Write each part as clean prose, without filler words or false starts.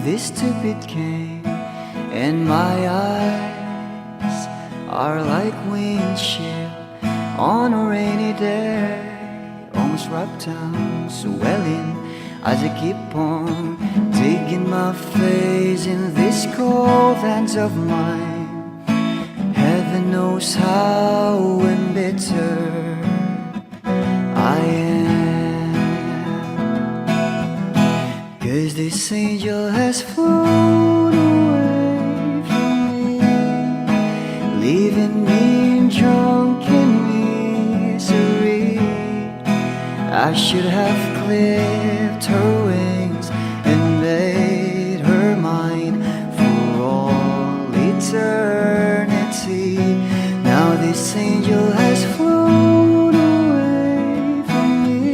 this stupid game, and my eyes are like windshield on a rainy day, almost rubbed down, swelling as I keep on digging my face in these cold hands of mine. Heaven knows how embittered I am, 'cause this angel has flown away from me, leaving me drunken misery. I should have clipped her wings and made her mine for all eternity. Now this angel has flown away from me.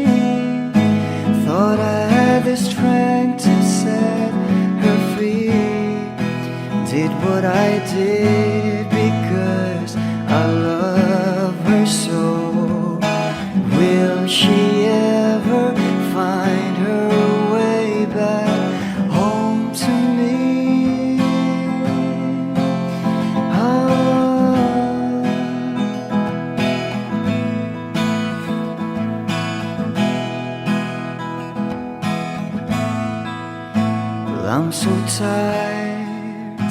Thought I had the strength to set her free. Did what I did because I love her so. Will she ever find her way back home to me? Well, I'm so tired,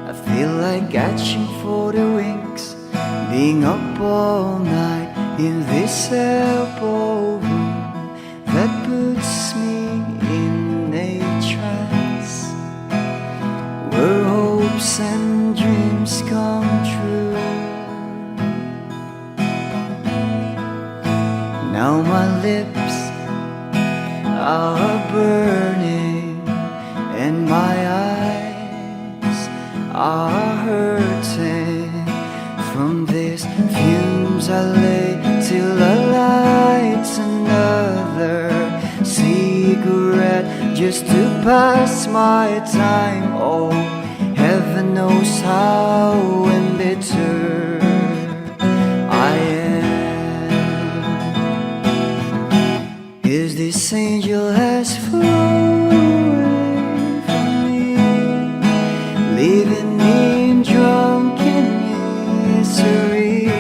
I feel like catching for the wings, being up all night in this elbow room that puts me in a trance, where hopes and dreams come true. Now my lips are burning and my eyes are hurting from these fumes I lay till I light another cigarette just to pass my time. Oh, heaven knows how embittered I am, 'cause this angel has flown away from me, leaving me drunken misery.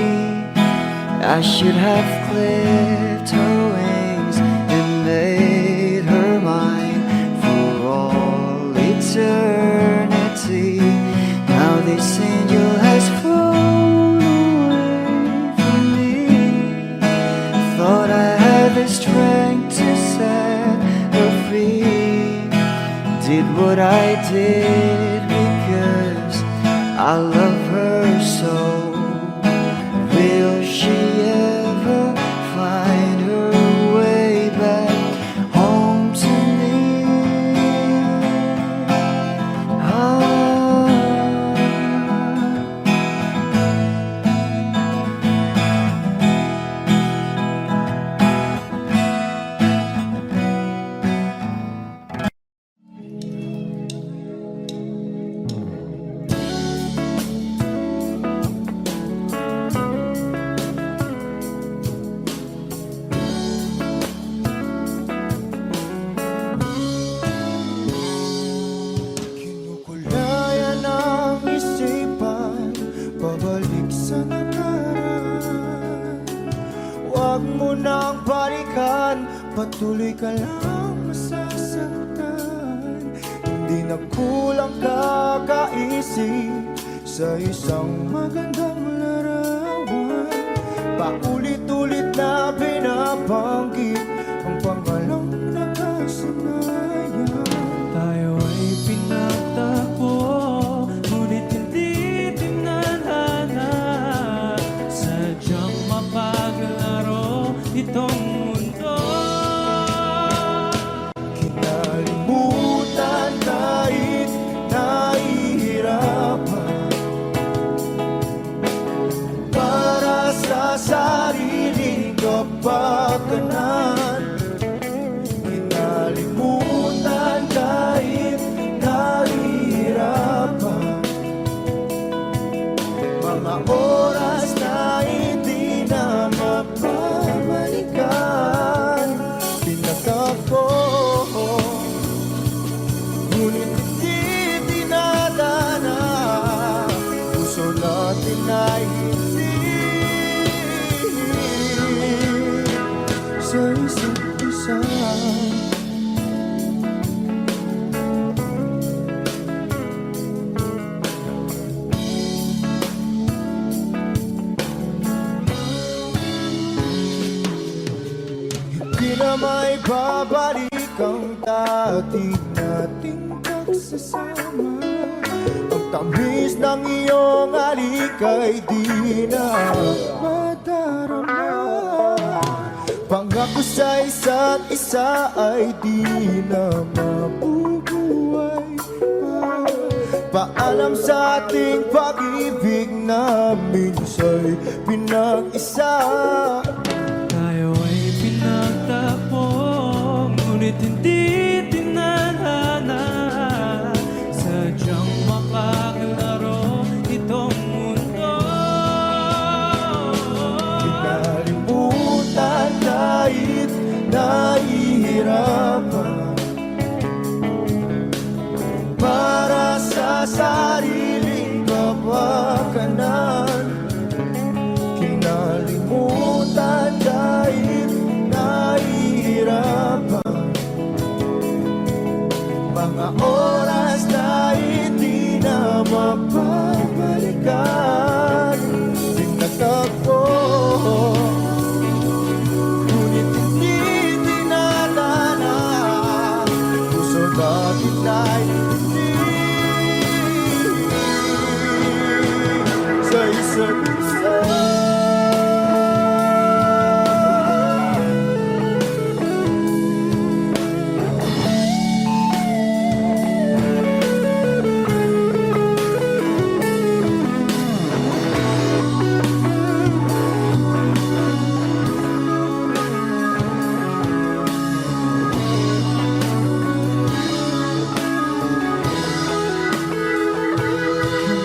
I should have clipped her wings and made her mine for all eternity. Now this angel has flown away from me. Thought I had the strength to set her free. Did what I did because I love her so. Will she ever find her way back home to me? Huwag mo nang balikan, patuloy ka lang masasaktan. Hindi na kulang kakaisip sa isang magandang larawan. Paulit-ulit na binabanggit ang pangalang nakasanayan. Tayo ay pinagtagpo, ngunit hindi tinadhana. Sadyang mapaglaro itong mundo. Kinalimutan kahit nahihirapan, para sa sariling kapakanan. Kinalimutan kahit nahihirapan, mga oras na hindi na mapabalikan. Pinagtagpo, ngunit sasama. Ang tamis ng iyong halik ay di na madarama. Pangako sa isa't isa ay di na mabubuhay pa. Paalam sa ating pag-ibig na minsa'y pinag-isa. Tayo ay pinagtapos, ngunit hindi tinadhana. Sadyang makakalaro itong mundo. Kinalimutan kahit nahihirapan, para sa sariling kapakanan. Kinalimutan kahit nahihirapan, mga oras na hindi na mapabalikan. Tinatagpo, ngunit hindi tinadana. Puso natin ay hindi sa isa't isa.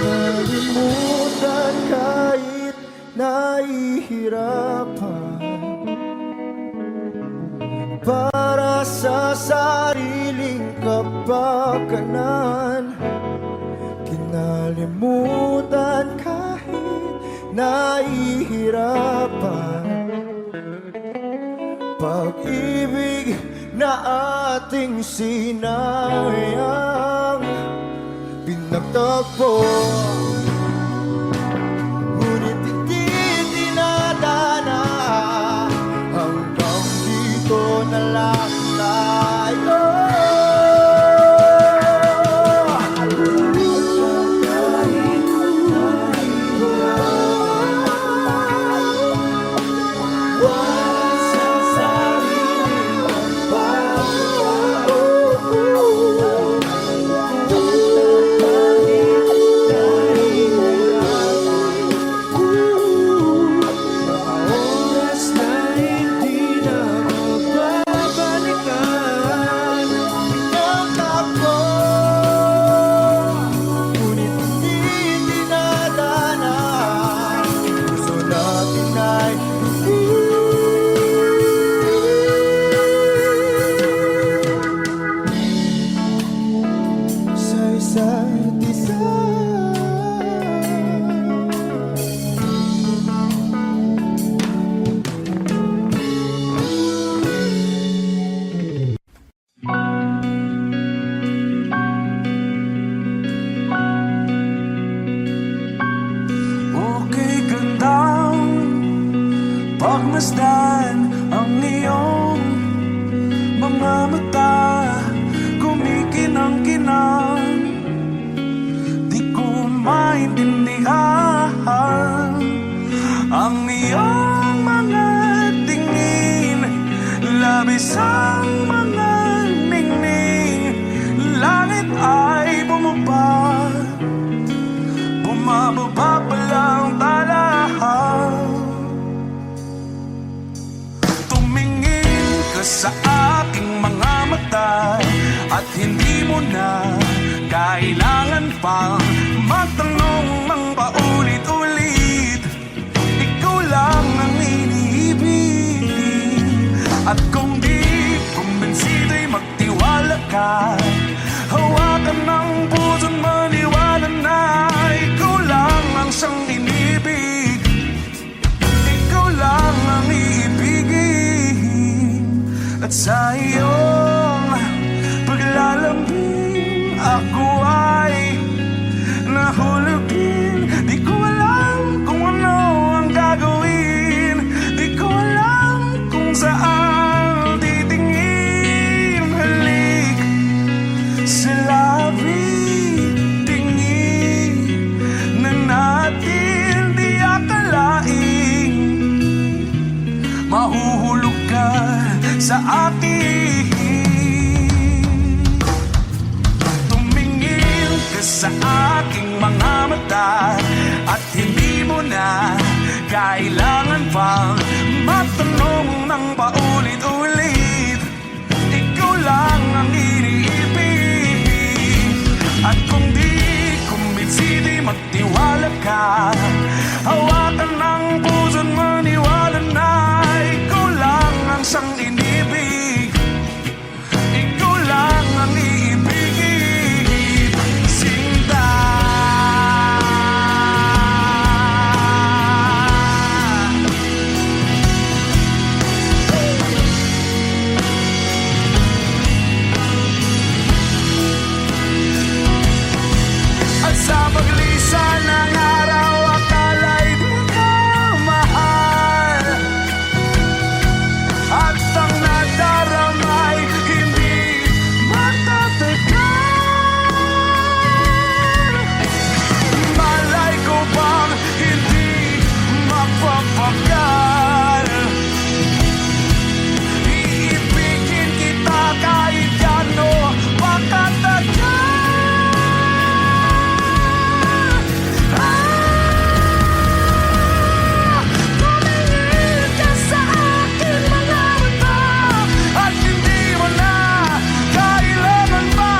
Kinalimutan kahit nahihirapan, para sa sariling kapakanan. Kinalimutan kahit nahihirapan, pag-ibig na ating sinayang pinagtagpo, ngunit hindi dinadana. Hanggang dito na lang tayo. Okay, gandang pagmasdan ang iyong mga mata, kumikinang-kinang. Di ko maintindihan ang iyong mga tingin, labis ang mga ningning. Langit ay bumaba, bumababa pa lang talahan. Tumingin ka sa aking mga mata, at hindi mo na kailangan pang magtanong ng paulit-ulit. Ikaw lang ang iniibig, at kung di kumbinsido'y magtiwala ka. Hawakan ng puso't maniwala na ikaw lang ang siyang inibig. Ikaw lang ang iibigin, at sa iyong paglalambing ako ay nahulog din. Di ko alam kung ano ang gagawin, di ko alam kung saan titingin. Halik sa labi sa aking mga mata. At hindi mo na kailangan pang matanong ng paulit-ulit. Ikaw lang ang iniibig. At kung di kumbinsi, di magtiwala ka. Hawakan ng puso't maniwala na ikaw lang ang siyang inibig. Ikaw lang ang iibigin, Sinta. At sa paglisan ng araw, akala'y di ka mahal. At ang nadaramay hindi matatagal. Malay ko bang hindi mapapagal. Iibigin kita kahit gano makatagal. Tumingin ka sa aking mga mata. At hindi mo na kailangan pa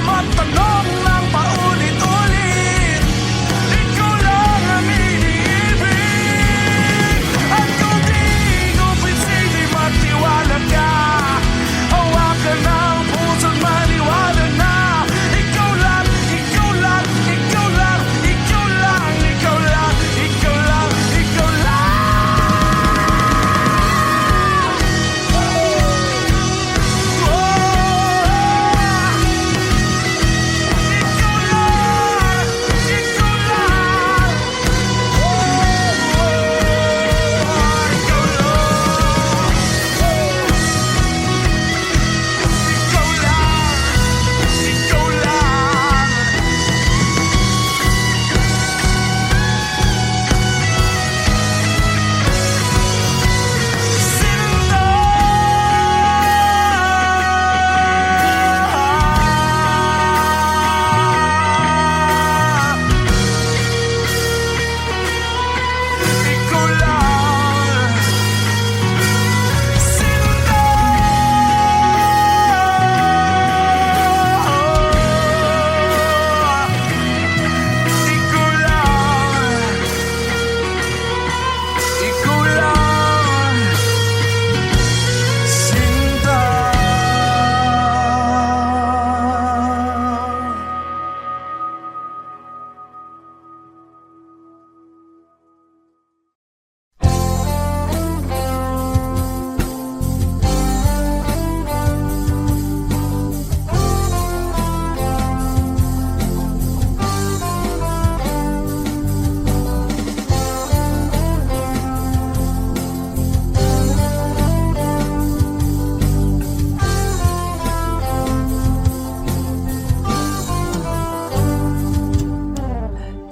matanong ng paulit-ulit. Ikaw lang ang iniibig. At kung di kumbinsi, di magtiwala ka. Hawakan ng puso't maniwala na ikaw lang, ikaw lang, ikaw lang, ikaw lang, ikaw lang, ikaw lang, ikaw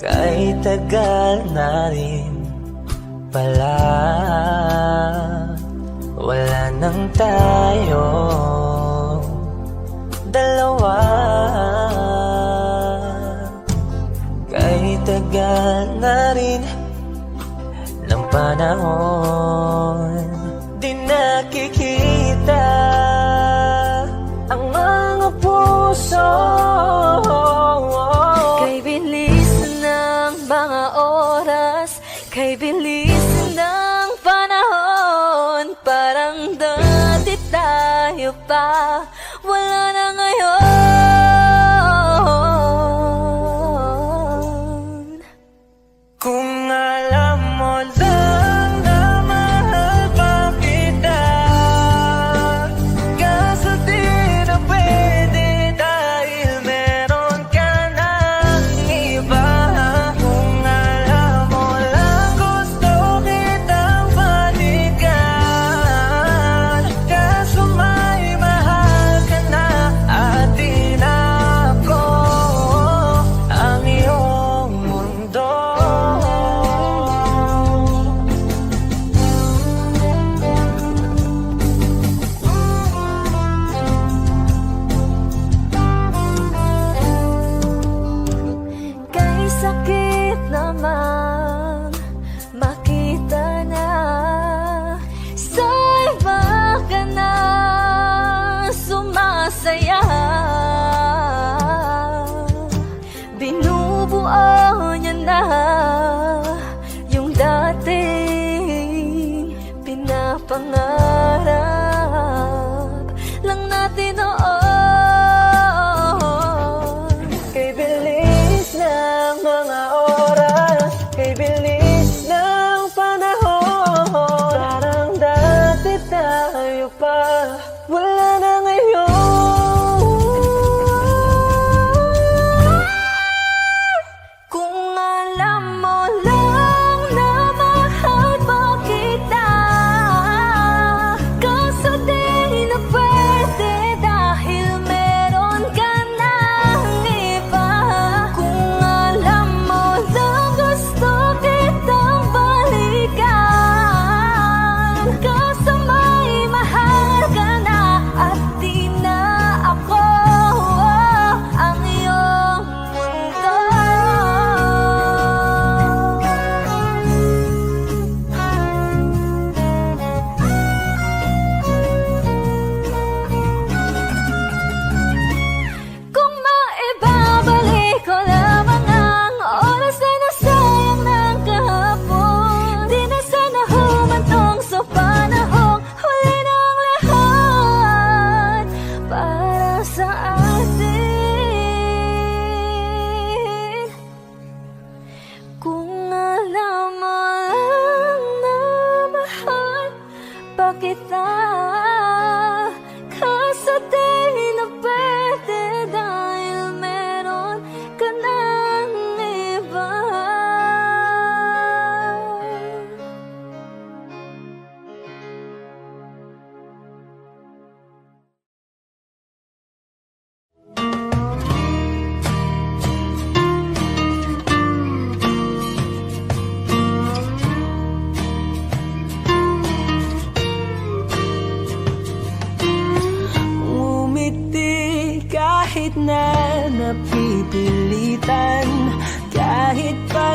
Kay tagal na rin pala, wala nang tayo dalawa. Kay tagal na rin ng panahon, di nakikita ang mga puso. Kay bilis ng mga oras, kay bilis ng panahon, parang dati tayo pa, wala na ngayon. Kung alam mo lang na mahal pa kita, kaso di na pwede dahil meron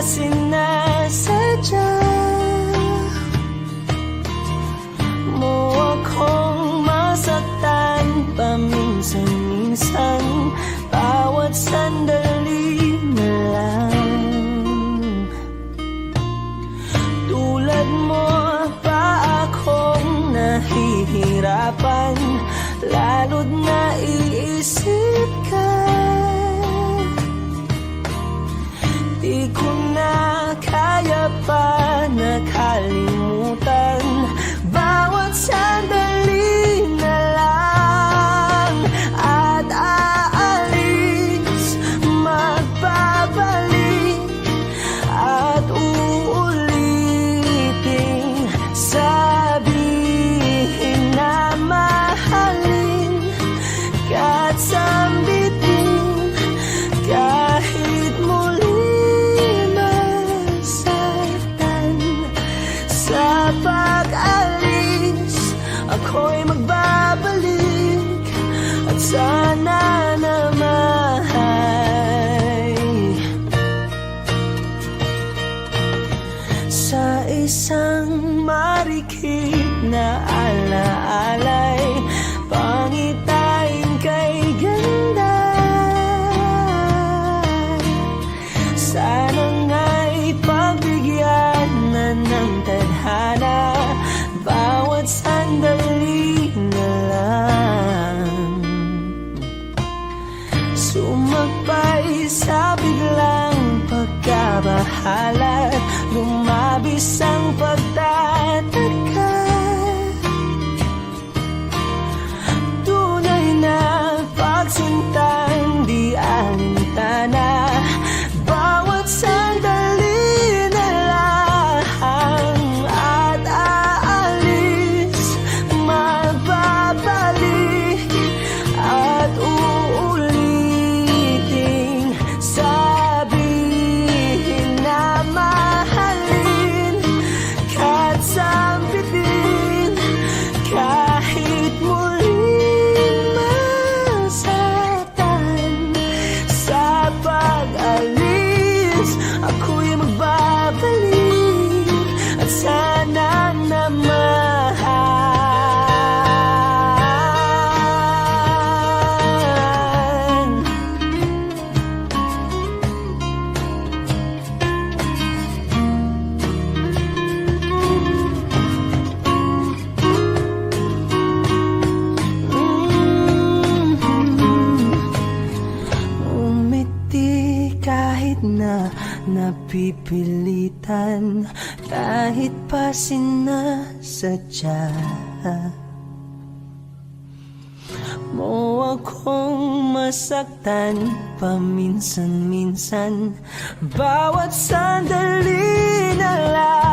sinasadya mo akong masaktan paminsan-minsan, bawat sandali na lang. Tulad mo pa akong nahihirapan, lalo't naiisip ka. Di ko na kaya pa nakalimutan, bawat sandali na lang. At aalis, magbabalik, at uulitin, sabihin na mahalin ka at sambitin, kahit muli masaktan. Sa pag-alis, ako'y magbabalik, at sana naman sa isang marikit na alaalay, pangitain kay ganda. Sana nga'y pagbigyan na ng tadhana, bawat sandali na lang. Sumagpay sa biglang pagkabahala, lumabis ang pagtataka. Tunay na pagsintang di alintana, bawat sandali na lang. At aalis, magbabalik, at uulitin, sabihin na mahalin ka't sambitin, kahit muling masaktan. Sa pag-alis, ako'y magbabalik, at sana naman umiti kahit na napipilitan, kahit pa sinasadya mo akong masaktan paminsan-minsan, bawat sandali na lang.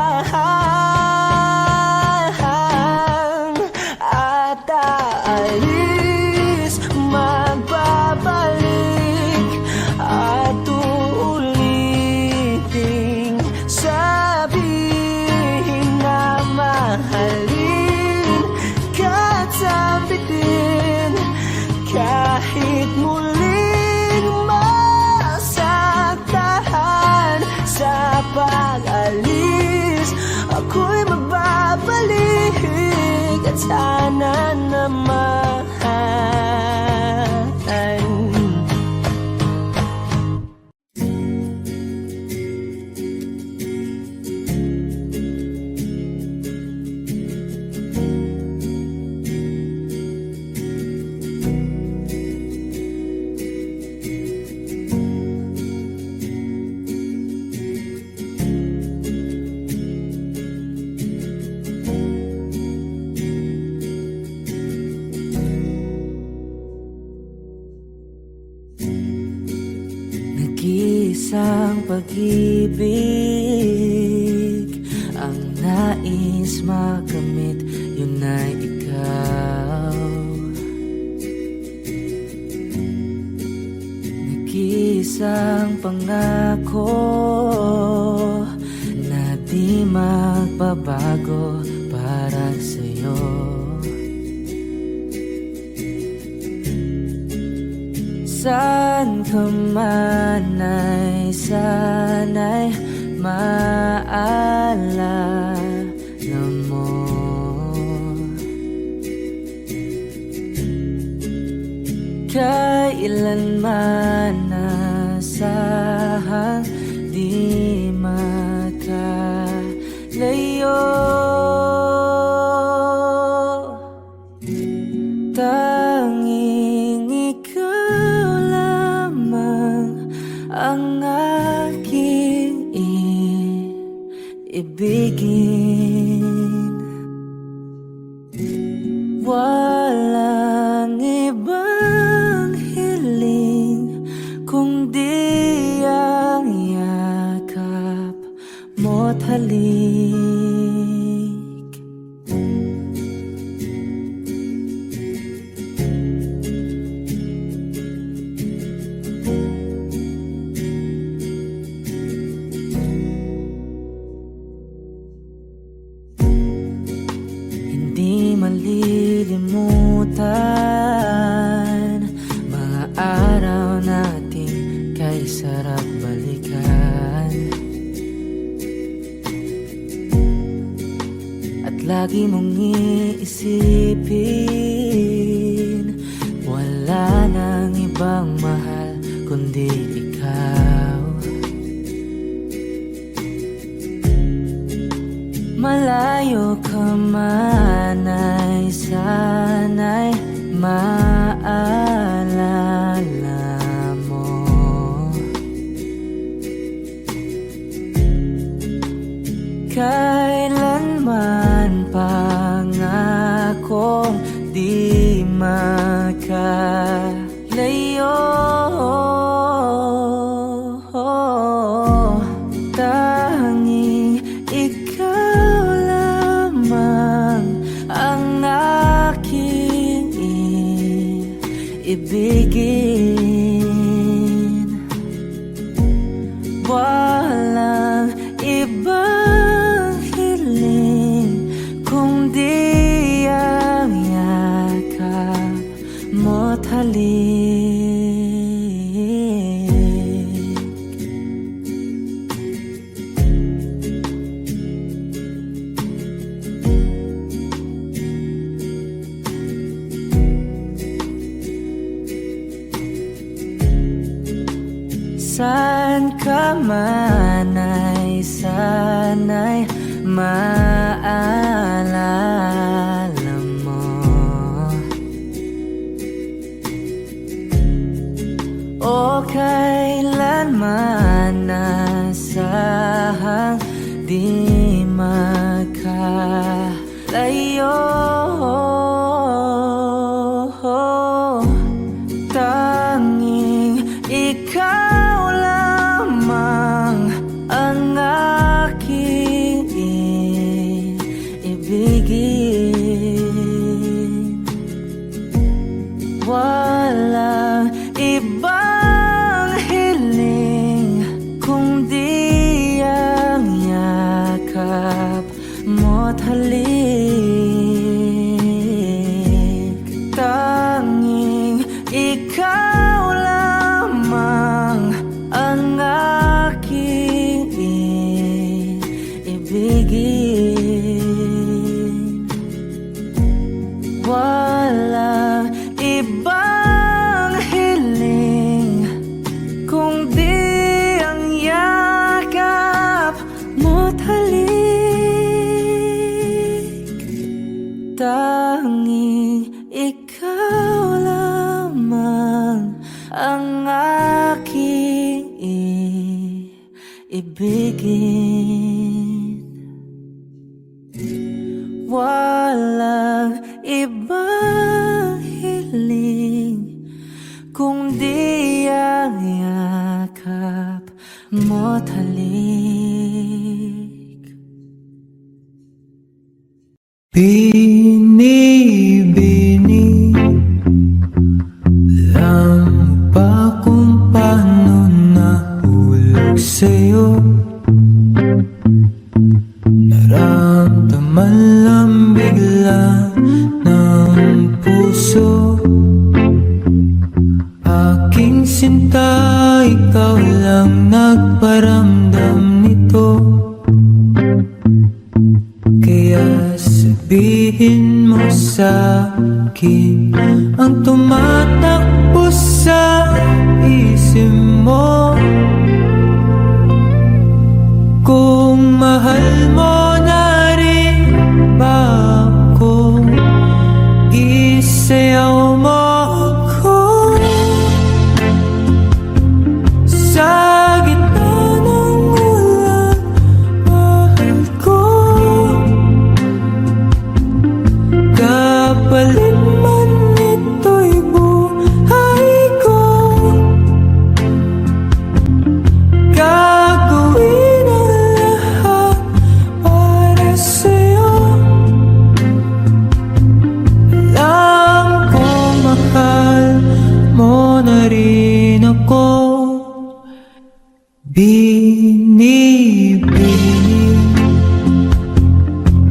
At aalis, magbabalik, at uulitin, sabihin na mahalin ka't sambitin, kahit muling masaktan. Sa pag-alis, ako'y magbabalik, at sana naman nag-iisang pag-ibig ang nais makamit, yun ay ikaw. Nag-iisang pangako na di magbabago para sa'yo. Saan ka man ay sana'y maalala mo. Kailanman nasahang di makalayo. Tanging ikaw lamang ang aking ibigin. Walang ibang hiling kundi ang yakap mo't halik. Hindi malilimutan mga araw natin kay sarap balikan. At lagi mong iisipin, wala nang ibang mahal kundi ikaw. Malayo ka man ay sana'y maalala mo. Kailanman pangakong di makalayo. Tanging ikaw lamang ang aking ibigin. Walang ibang hiling kundi ang yakap mo't halik. Saan ka man ay sana'y maalala mo. O kailanman nasahang di makalayo. Tanging ikaw lamang ang aking ibigin. Walang ibang hiling kundi ang yakap mo't halik. Tanging ikaw lamang ang aking ibigin. Walang ibang hiling kundi ang yakap mo't halik. Tanging ikaw lamang ang aking ibigin. Walang ibang hiling kundi ang yakap mo't halik. Bini-bini lang ba kung paano nahulog sa'yo? Naramdaman lang bigla ng puso, aking lang nagparamdam nito. Kaya sabihin mo sa akin ang tumatakbo sa isip mo. Kung mahal mo na rin ba ako, isayaw mo ako sa gitna ng ulan, mahal ko. Kapalit man ito'y buhay ko, gagawin ang lahat para sa'yo. Alam kong mahal mo na rin ako. Binibining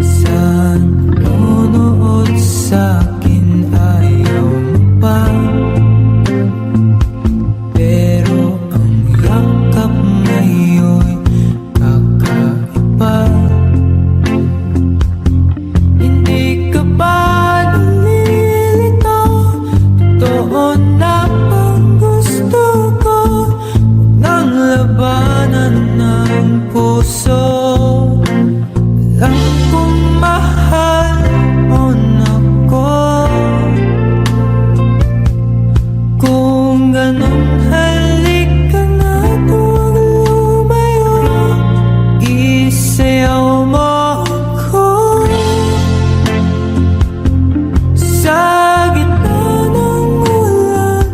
sa nanonood sa'kin, ayaw mo pa. Pero ang yakap ngayon kakaiba. Hindi ka ba nalilito? Totoo na ang gusto ko. Huwag nang labanan ng puso. Alam kong mahal mo na ko. Kung ganun, halika na, huwag lumayo. Isayaw mo ako sa gitna ng ulan,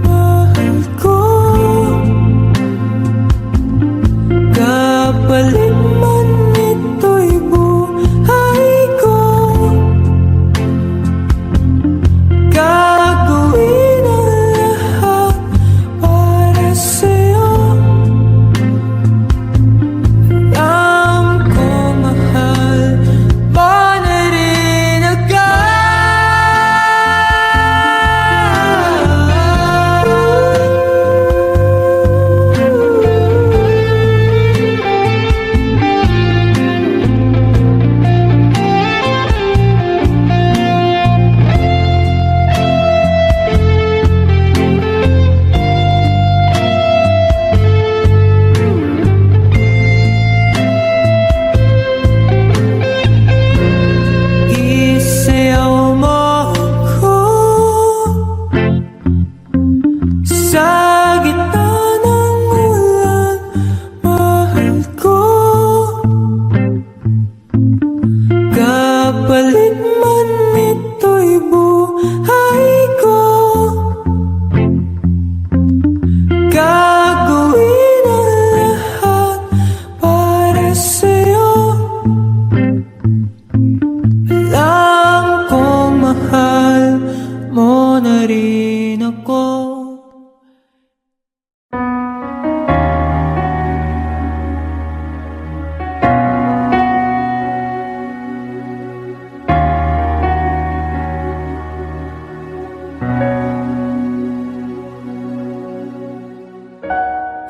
mahal ko. Kapalit man ito'y buhay ko, gagawin ang lahat para sa'yo. Alam ko mahal mo na rin ako. Isayaw mo ako sa gitna ng ulan, mahal ko. Kapalit man ito'y buhay ko, gagawin ang lahat para sa'yo. Alam kong mahal mo na rin ako.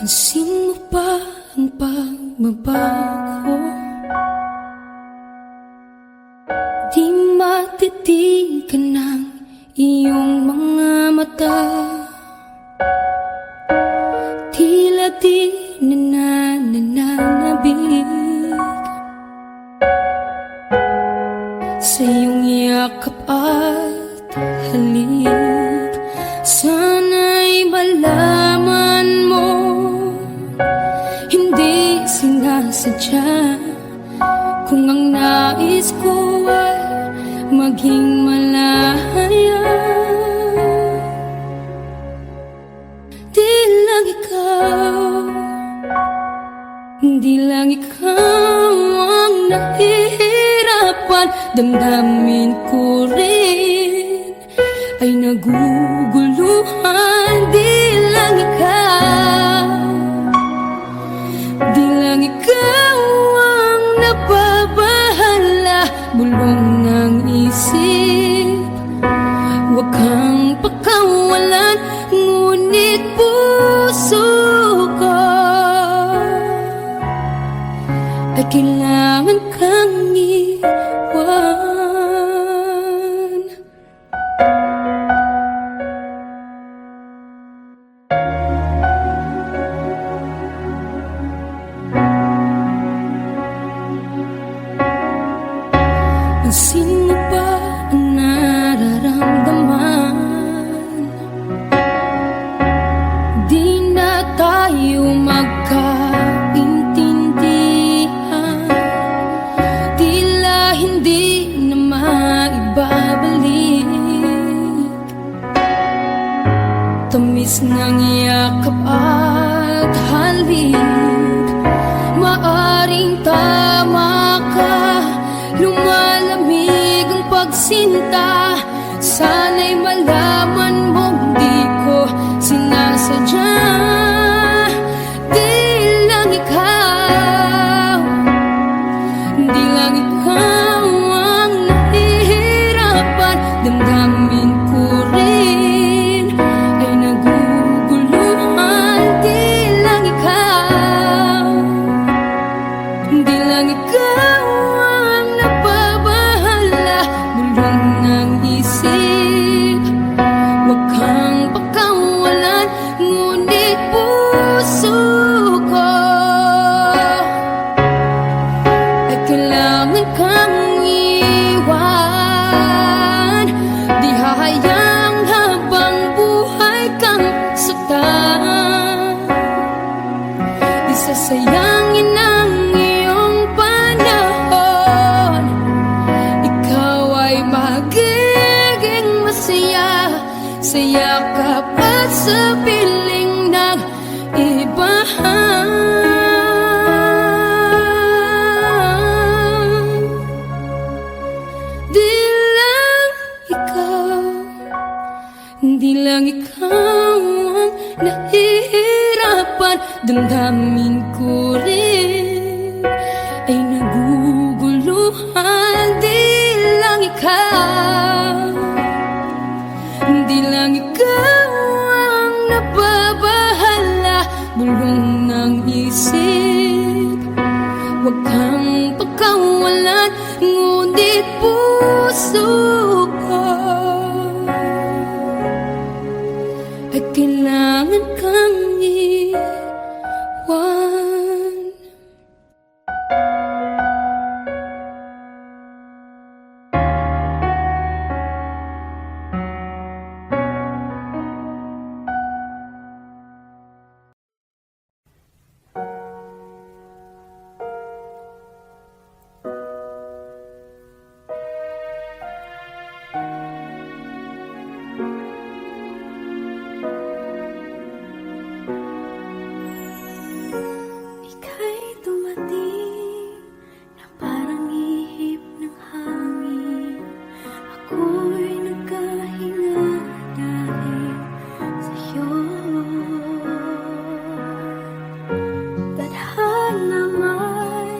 Pansin mo ba ang pagbabago? Di matitigan ng iyong mga mata. Tila di nananabig sa iyong yakap at halik. Sana'y malaman mo, hindi sinasadya. Kung ang nais ko ay maging malaya, di lang ikaw, di lang ikaw ang nahihirapan. Damdamin ko rin ay naguguluhan. Di lang ikaw, di lang ikaw ang nababahala. Bulong ng isip, huwag kang pakawalan. Ngunit puso ko kailangan kang iwan. Ang sino ba ang nararamdaman? Di na tayo magkaintindihan, tila hindi na maibabalik. Tamis ng yakap at halik, maaring tama ka. Lumalamig ang pagsinta, sana'y malaman mong di ko sinasadya. Di lang ikaw, di lang ikaw ang nahihirapan. Damdamin ko rin ay naguguluhan. Di lang ikaw, di lang ikaw ang nababahala. Bulong ng isip, huwag kang pakawalan. Ngunit puso ko ay kailangan kang iwan. Di hahayang habang buhay kang saktan. Di sasayangin ang iyong panahon. Ikaw ay magiging masaya sa yakap at sa piling ng iba. Di lang ikaw, di lang ikaw ang nahihirapan. Damdamin ko rin ay naguguluhan. Di lang ikaw, di lang ikaw ang nababahala. Bulong ng isip, huwag kang pagkawalan. Ngunit puso ko ay kailangan kang iwan. Ika'y dumating na parang ihip ng hangin. Ako'y nagkahinga dahil sa'yo. Tadhana may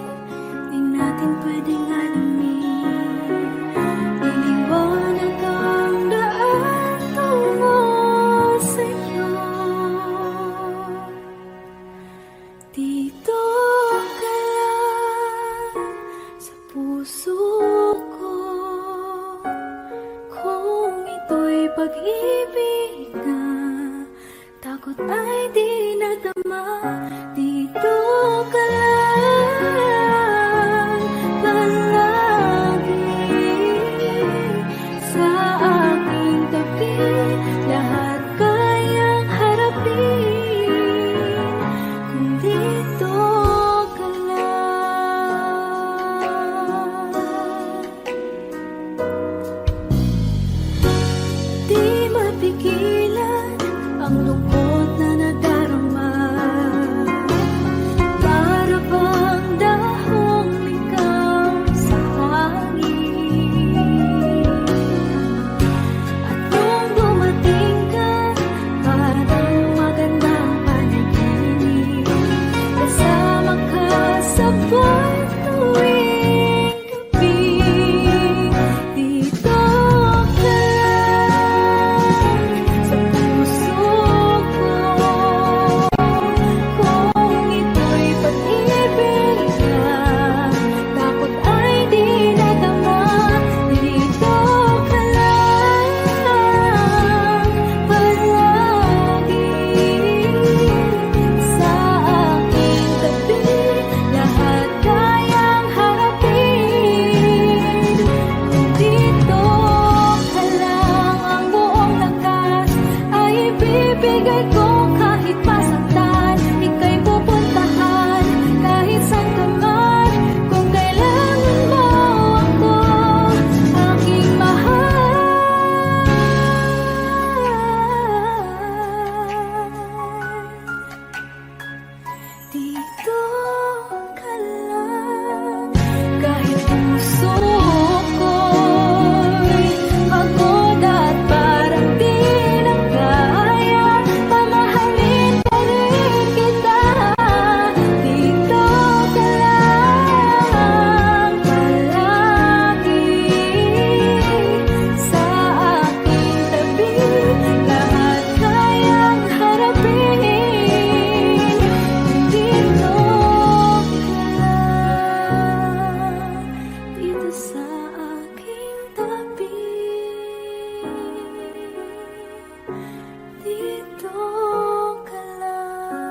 di natin pwedeng alamin. Iliwanag ang daan tungo sa'yo. Dito ka lang sa puso ko. Kung ito'y pag-ibig na takot ay di nadama. Dito ka lang palagi sa aking tabi. Lahat kayang harapin kung dito ka lang. Di mapigilan ang lungkot na nadarama. Para bang dahong ikaw sa hangin. At nung dumating ka, parang magandang panaginip. Kasama ka sa buwan tuwing gabi. Dito ka lang sa puso ko. Kung ito'y pag-ibig na dito ka lang. Kahit puso ko'y pagod at parang di na kaya, mamahalin pa rin kita. Dito ka lang palagi sa aking tabi. Lahat kayang harapin. Dito ka lang, dito sa aking tabi. Dito ka lang.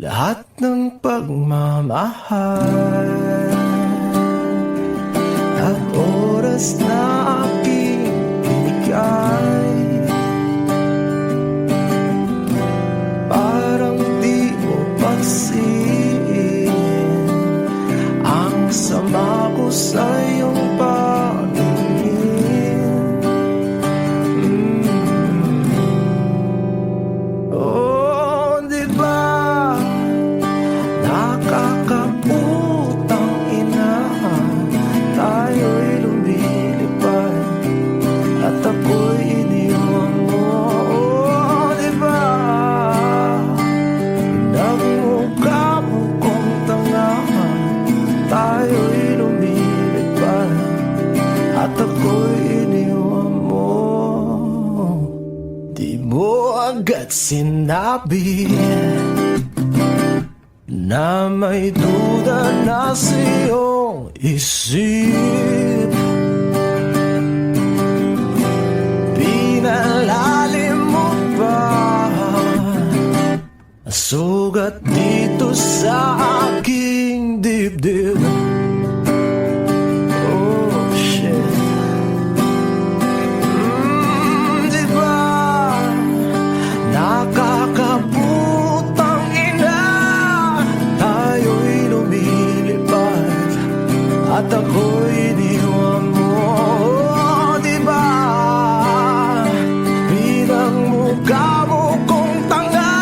Lahat ng pagmamahal at oras na aking binigay, parang di mo pansin ang sama ko sa iyong pagtingin. Oh, di ba nakakaputang ina, tayo'y lumilipad at ako'y iniwan mo. Oh, di ba nagmukha mo kong tanga, tayo'y lumilipad at ako'y iniwan mo. Di mo agad sinabi na may duda na sa iyong isip. Pinalalim mo ba sugat dito sa aking dibdib? Oh, shit. Di ba nakakaputang ina, tayo'y lumilipad at ako'y iniwan mo. Oh, di ba pinagmukha mo kong tanga,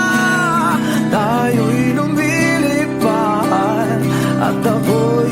tayo'y lumilipad at ako'y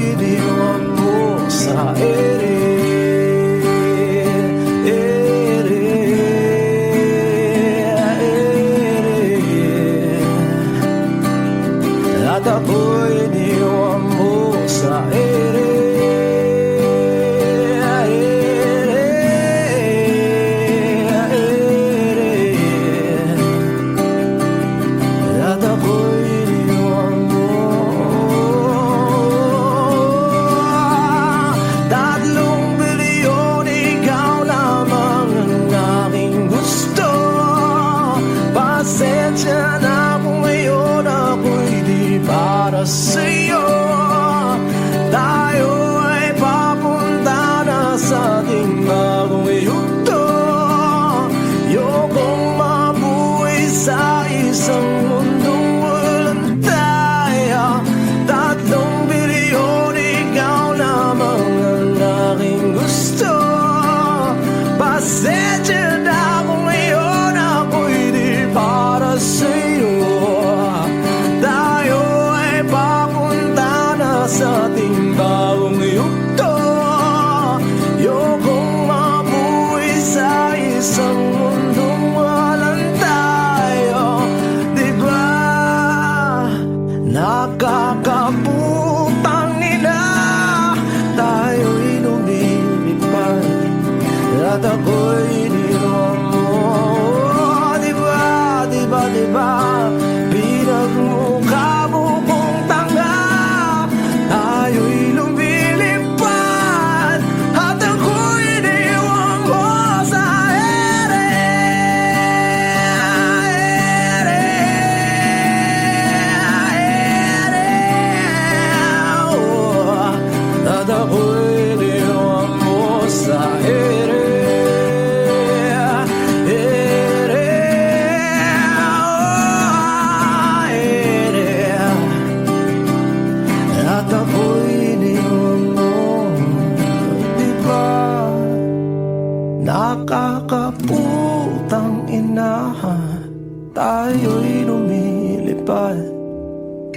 kakaputang ina, tayo'y lumilipad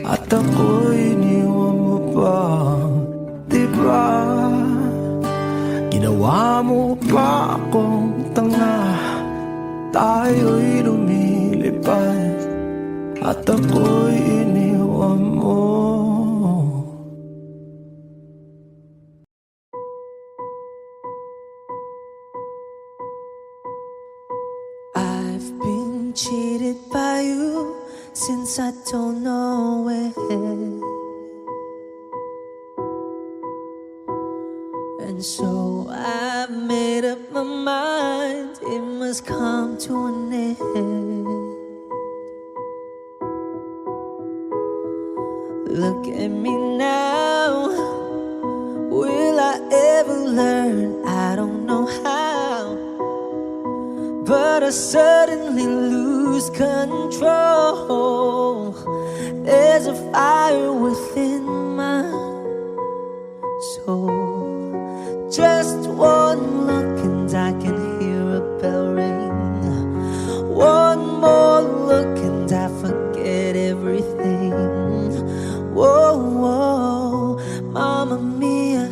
at ako'y iniwan mo pa, diba? Ginawa mo pa akong tanga, tayo'y lumilipad at ako'y iniwan mo. I've been cheated by you since I don't know when. And so I've made up my mind, it must come to an end. Look at me now, will I ever learn? I don't know how, but I suddenly lose control. There's a fire within my soul. Just one look and I can hear a bell ring. One more look and I forget everything. Whoa, whoa, Mamma Mia,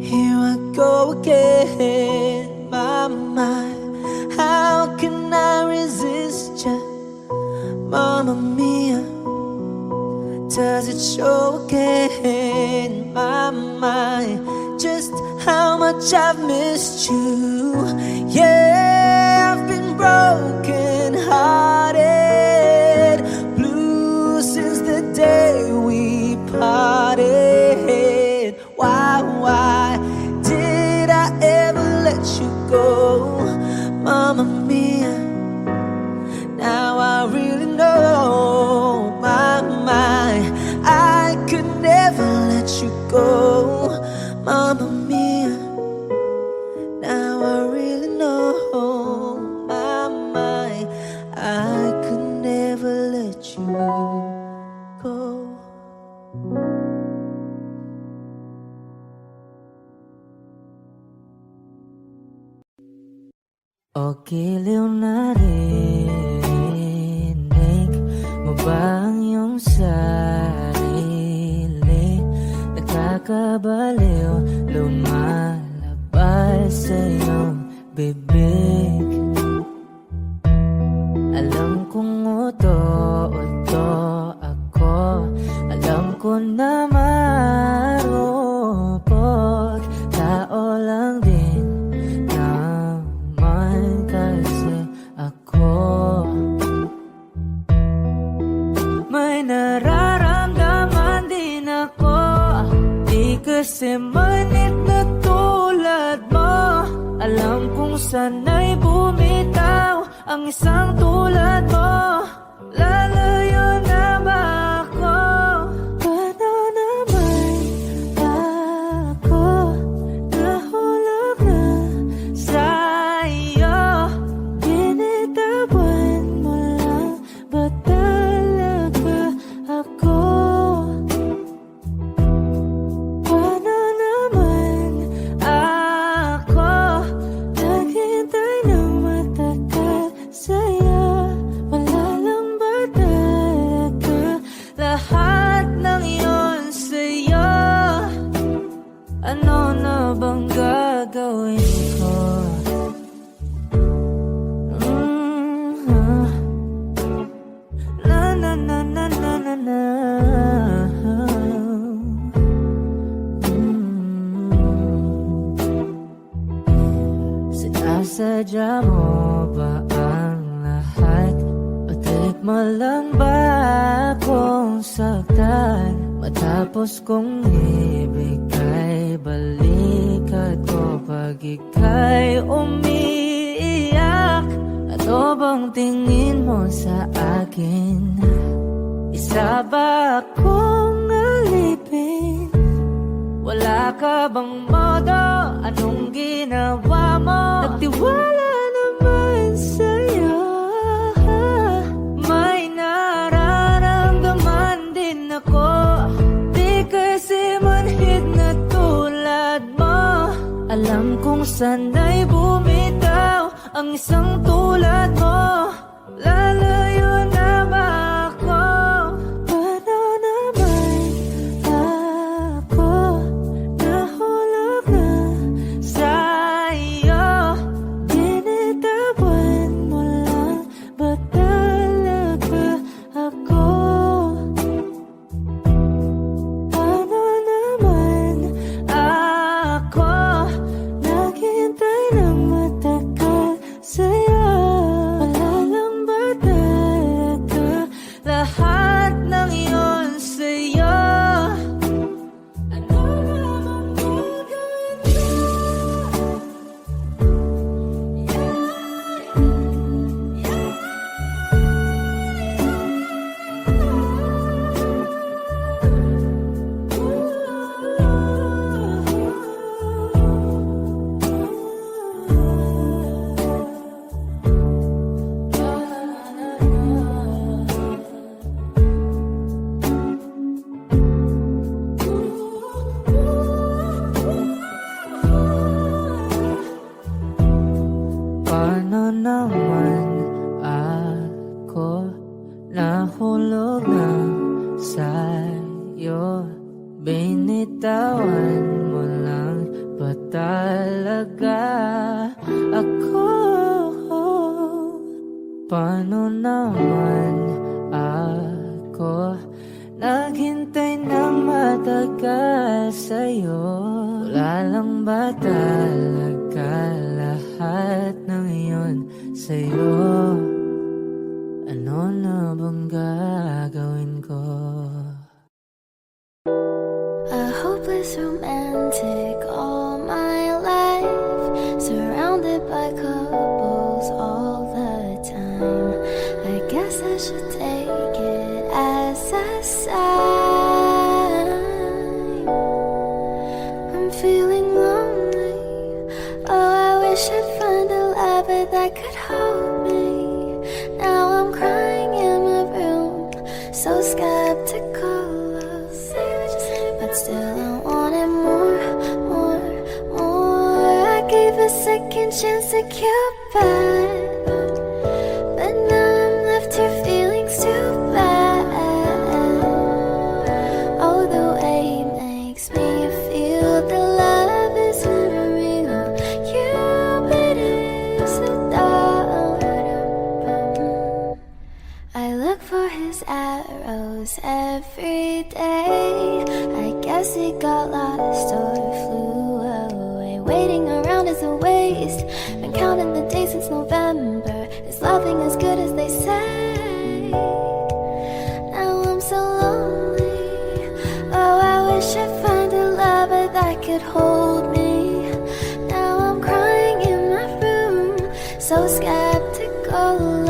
here I go again. My, how can I resist ya? Mamma Mia, does it show again? My, just how much I've missed you. Yeah, I've been broken hearted, blue since the day we parted. Why did I ever let you go? Mamma Mia, now I really know. My, I could never let you go. Mamma Mia, now I really know. My, I could never let you go. O giliw na rinig mo ba ang iyong sarili? Nagkakabaliw, lumalabas sa iyong bibig. Alam kong uto-uto ako, alam ko na marupok, tao lang din naman kasi ako. May nararamdaman din ako, di kasi manit na tulad mo. Alam kong sana'y bumitaw ang isang tulad mo. Lalayo na ba ako? Paano naman ako nahulog na sa'yo? Binitawan mo lang ba talaga ako? Paano naman ako naghintay ng matagal sa'yo? Wala lang ba talaga lahat ng iyon sa'yo? Ano na bang gagawin ko? Na na na na na na na. Sinasadya mo ba ang lahat? O trip mo lang ba akong saktan? Matapos kong ibigay balikat ko pag ika'y umiiyak. Ano bang tingin mo sa akin? Isa ba akong alipin? Wala ka bang modo? Anong ginawa mo? Nagtiwala naman sa'yo. May nararamdaman din ako, di kasi manhid na tulad mo. Alam kong sana'y bumitaw ang isang tulad mo. Lalayo na ba ako? Paano naman ako nahulog na sa'yo? Binitawan mo lang ba talaga ako? Paano naman ako naghintay ng matagal sa'yo? Wala lang ba talaga lahat ng iyon sa'yo? Ano naman gagawin ko? Paano naman ako nahulog na sa'yo? Binitawan mo lang ba talaga ako? Paano naman ako naghintay ng matagal sa'yo? Wala lang ba talaga lahat ng iyon sa'yo? Ano na bang gagawin ko? A hopeless romantic all my life, surrounded by couples all the time. I guess I should take it as a sign. I'm feeling lonely. Oh, I wish I'd find a lover that could hold me. Now I'm crying in my room, so skeptical. But still I wanted more, more, more. I gave a second chance to Cupid, but now I'm left here feeling too bad. Oh, the way he makes me feel the love is unreal. Cupid is so dumb. I look for his arrows every day. I guess he got lost or flew away. Waiting around is a waste. Been counting the days since November. Is loving as good as they say? Now I'm so lonely. Oh, I wish I'd find a lover that could hold me. Now I'm crying in my room, so skeptical.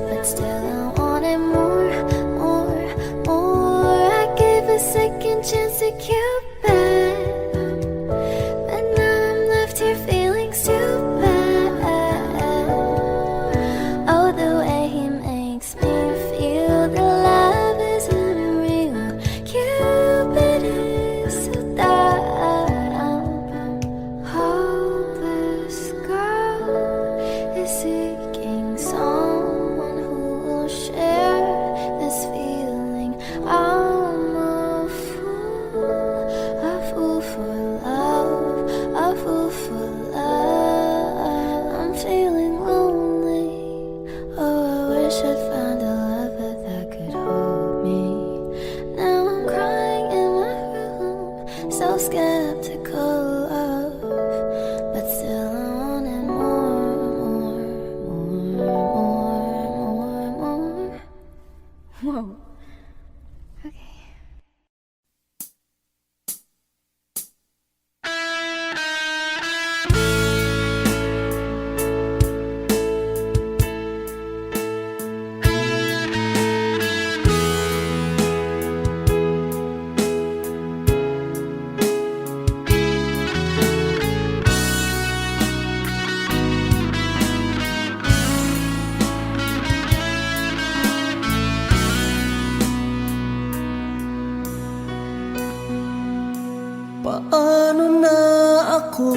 But still I wanted more, more, more. I gave a second chance to Cupid, but now I'm left here feeling too bad. Oh, the way he makes me feel the love is unreal. Cupid is so dumb. Hopeless girl, ako.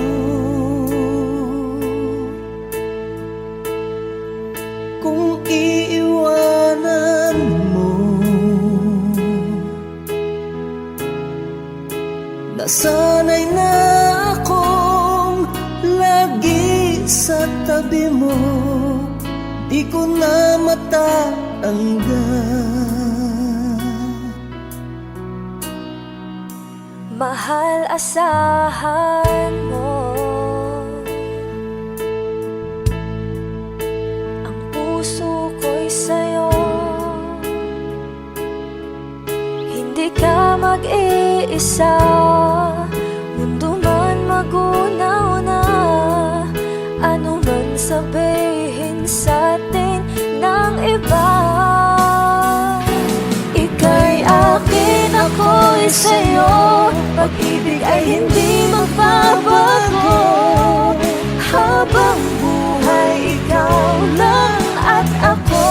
Kung iiwanan mo, nasanay na akong lagi sa tabi mo, di ko na matatanggal. Mahal, asahan mo ang puso ko'y sa'yo. Hindi ka mag-iisa, mundo man magunaw na, ano man sabihin sa'tin ng iba. Ika'y akin, ako'y sa'yo, pag-ibig ay hindi magbabago. Habang buhay, ikaw lang at ako.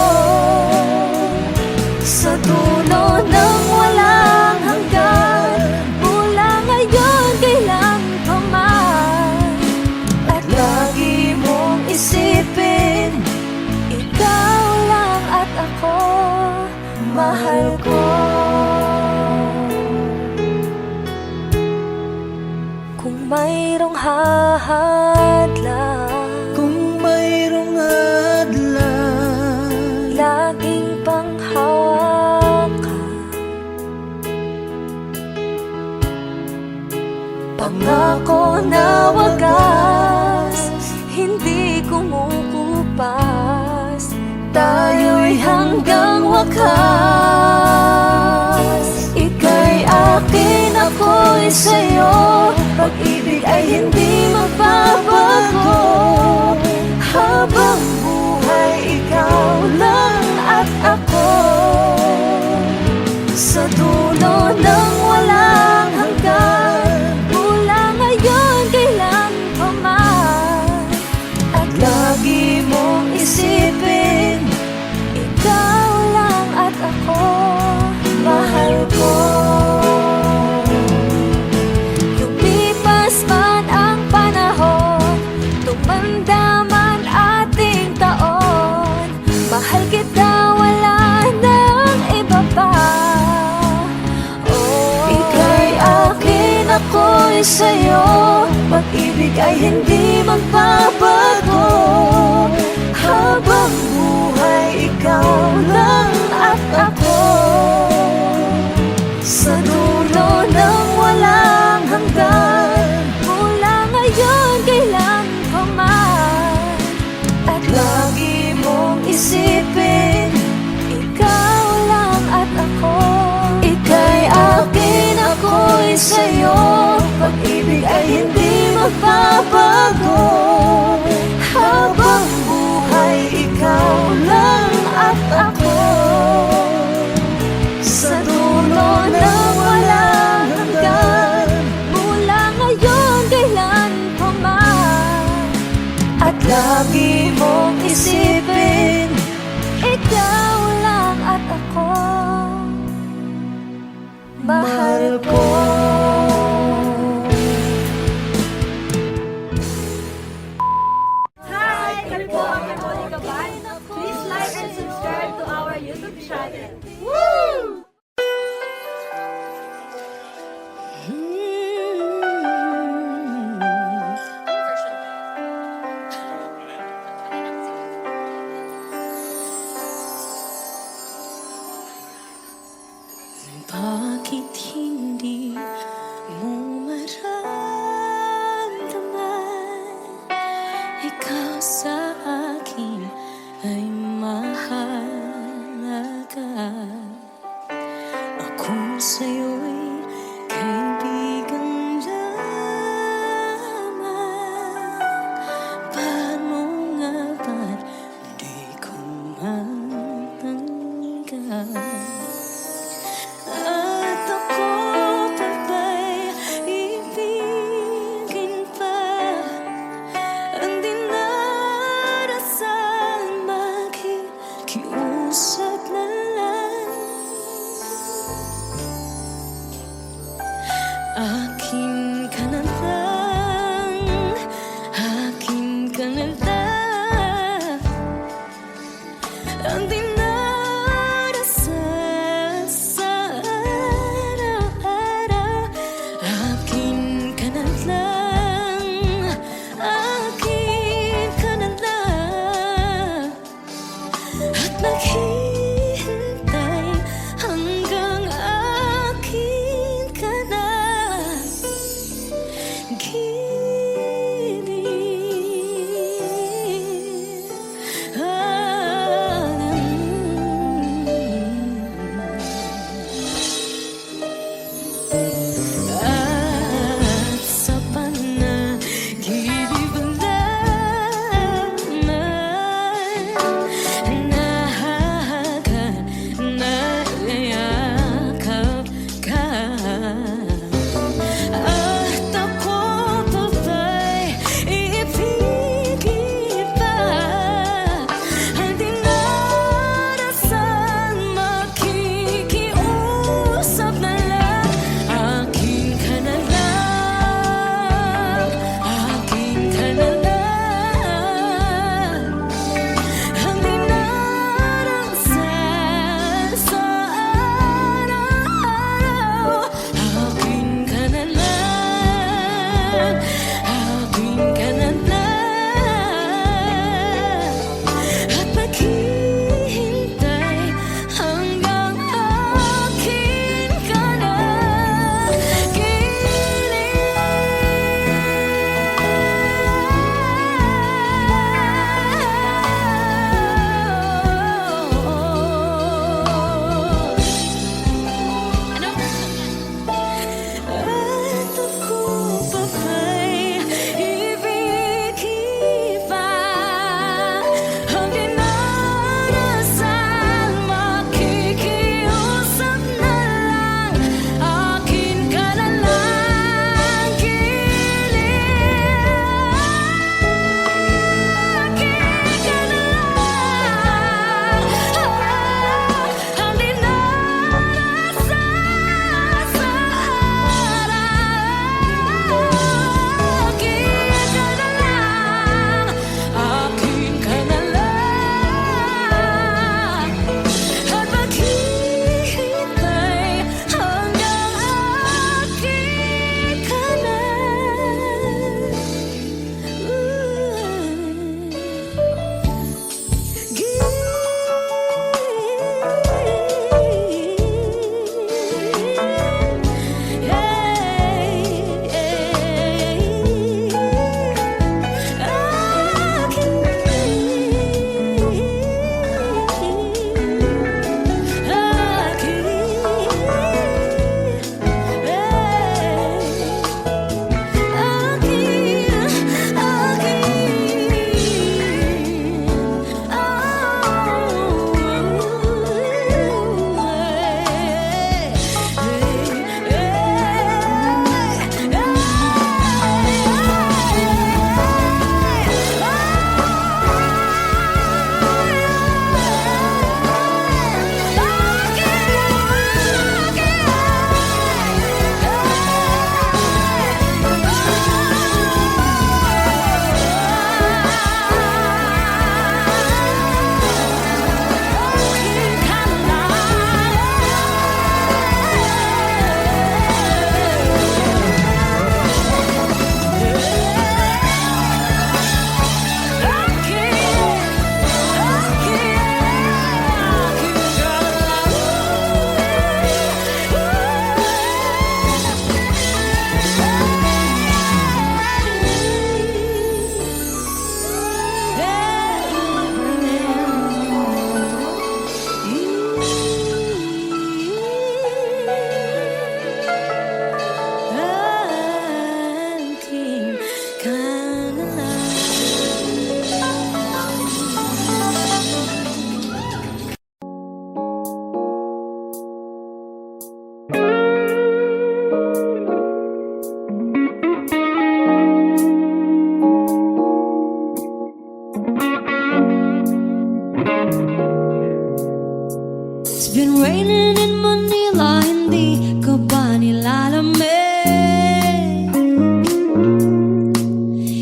Sa dulo ng walang hanggan, mula ngayon kailan pa man. At lagi mong isipin, ikaw lang at ako, mahal ko. Kung mayroong hahadlang, Kung mayroong adlang, laging panghawakan, pangako na wagas, hindi kumukupas, tayo'y hanggang wakas. Ika'y akin, ako'y sa'yo, pag-ibig ay hindi magbabago. Habang buhay, ikaw lang at ako. Sa dulo ng walang hanggan, mula ngayon kailan pa man. At lagi mong isipin, ikaw lang at ako, mahal ko. Lumipas man ang panahon, tumanda man ating taon, mahal kita, wala nang iba pa. Ika'y akin, ako'y sa'yo, pag-ibig ay hindi magbabago. Habang buhay, ikaw lang at ako. Sa dulo ng walang hanggan, mula ngayon kailan pa man. At lagi mong isipin, ikaw lang at ako. Ika'y akin, ako'y sa'yo, pag-ibig ay hindi magbabago. Habang buhay, ikaw lang at ako. Sa dulo ng walang hanggan, mula ngayon kailan pa man. At lagi mong isipin, ikaw lang at ako, mahal ko. Hi! Kami po ang Monica Band. Please like and subscribe to our YouTube channel. Woo! bakit hindi mo maramdaman? Ikaw sa akin ay mahalaga. Ako sa'yo'y kaibigan lamang. Paano nga ba't di ko matanggap? At ako pa ba'y ibigin pa? Ang dinarasan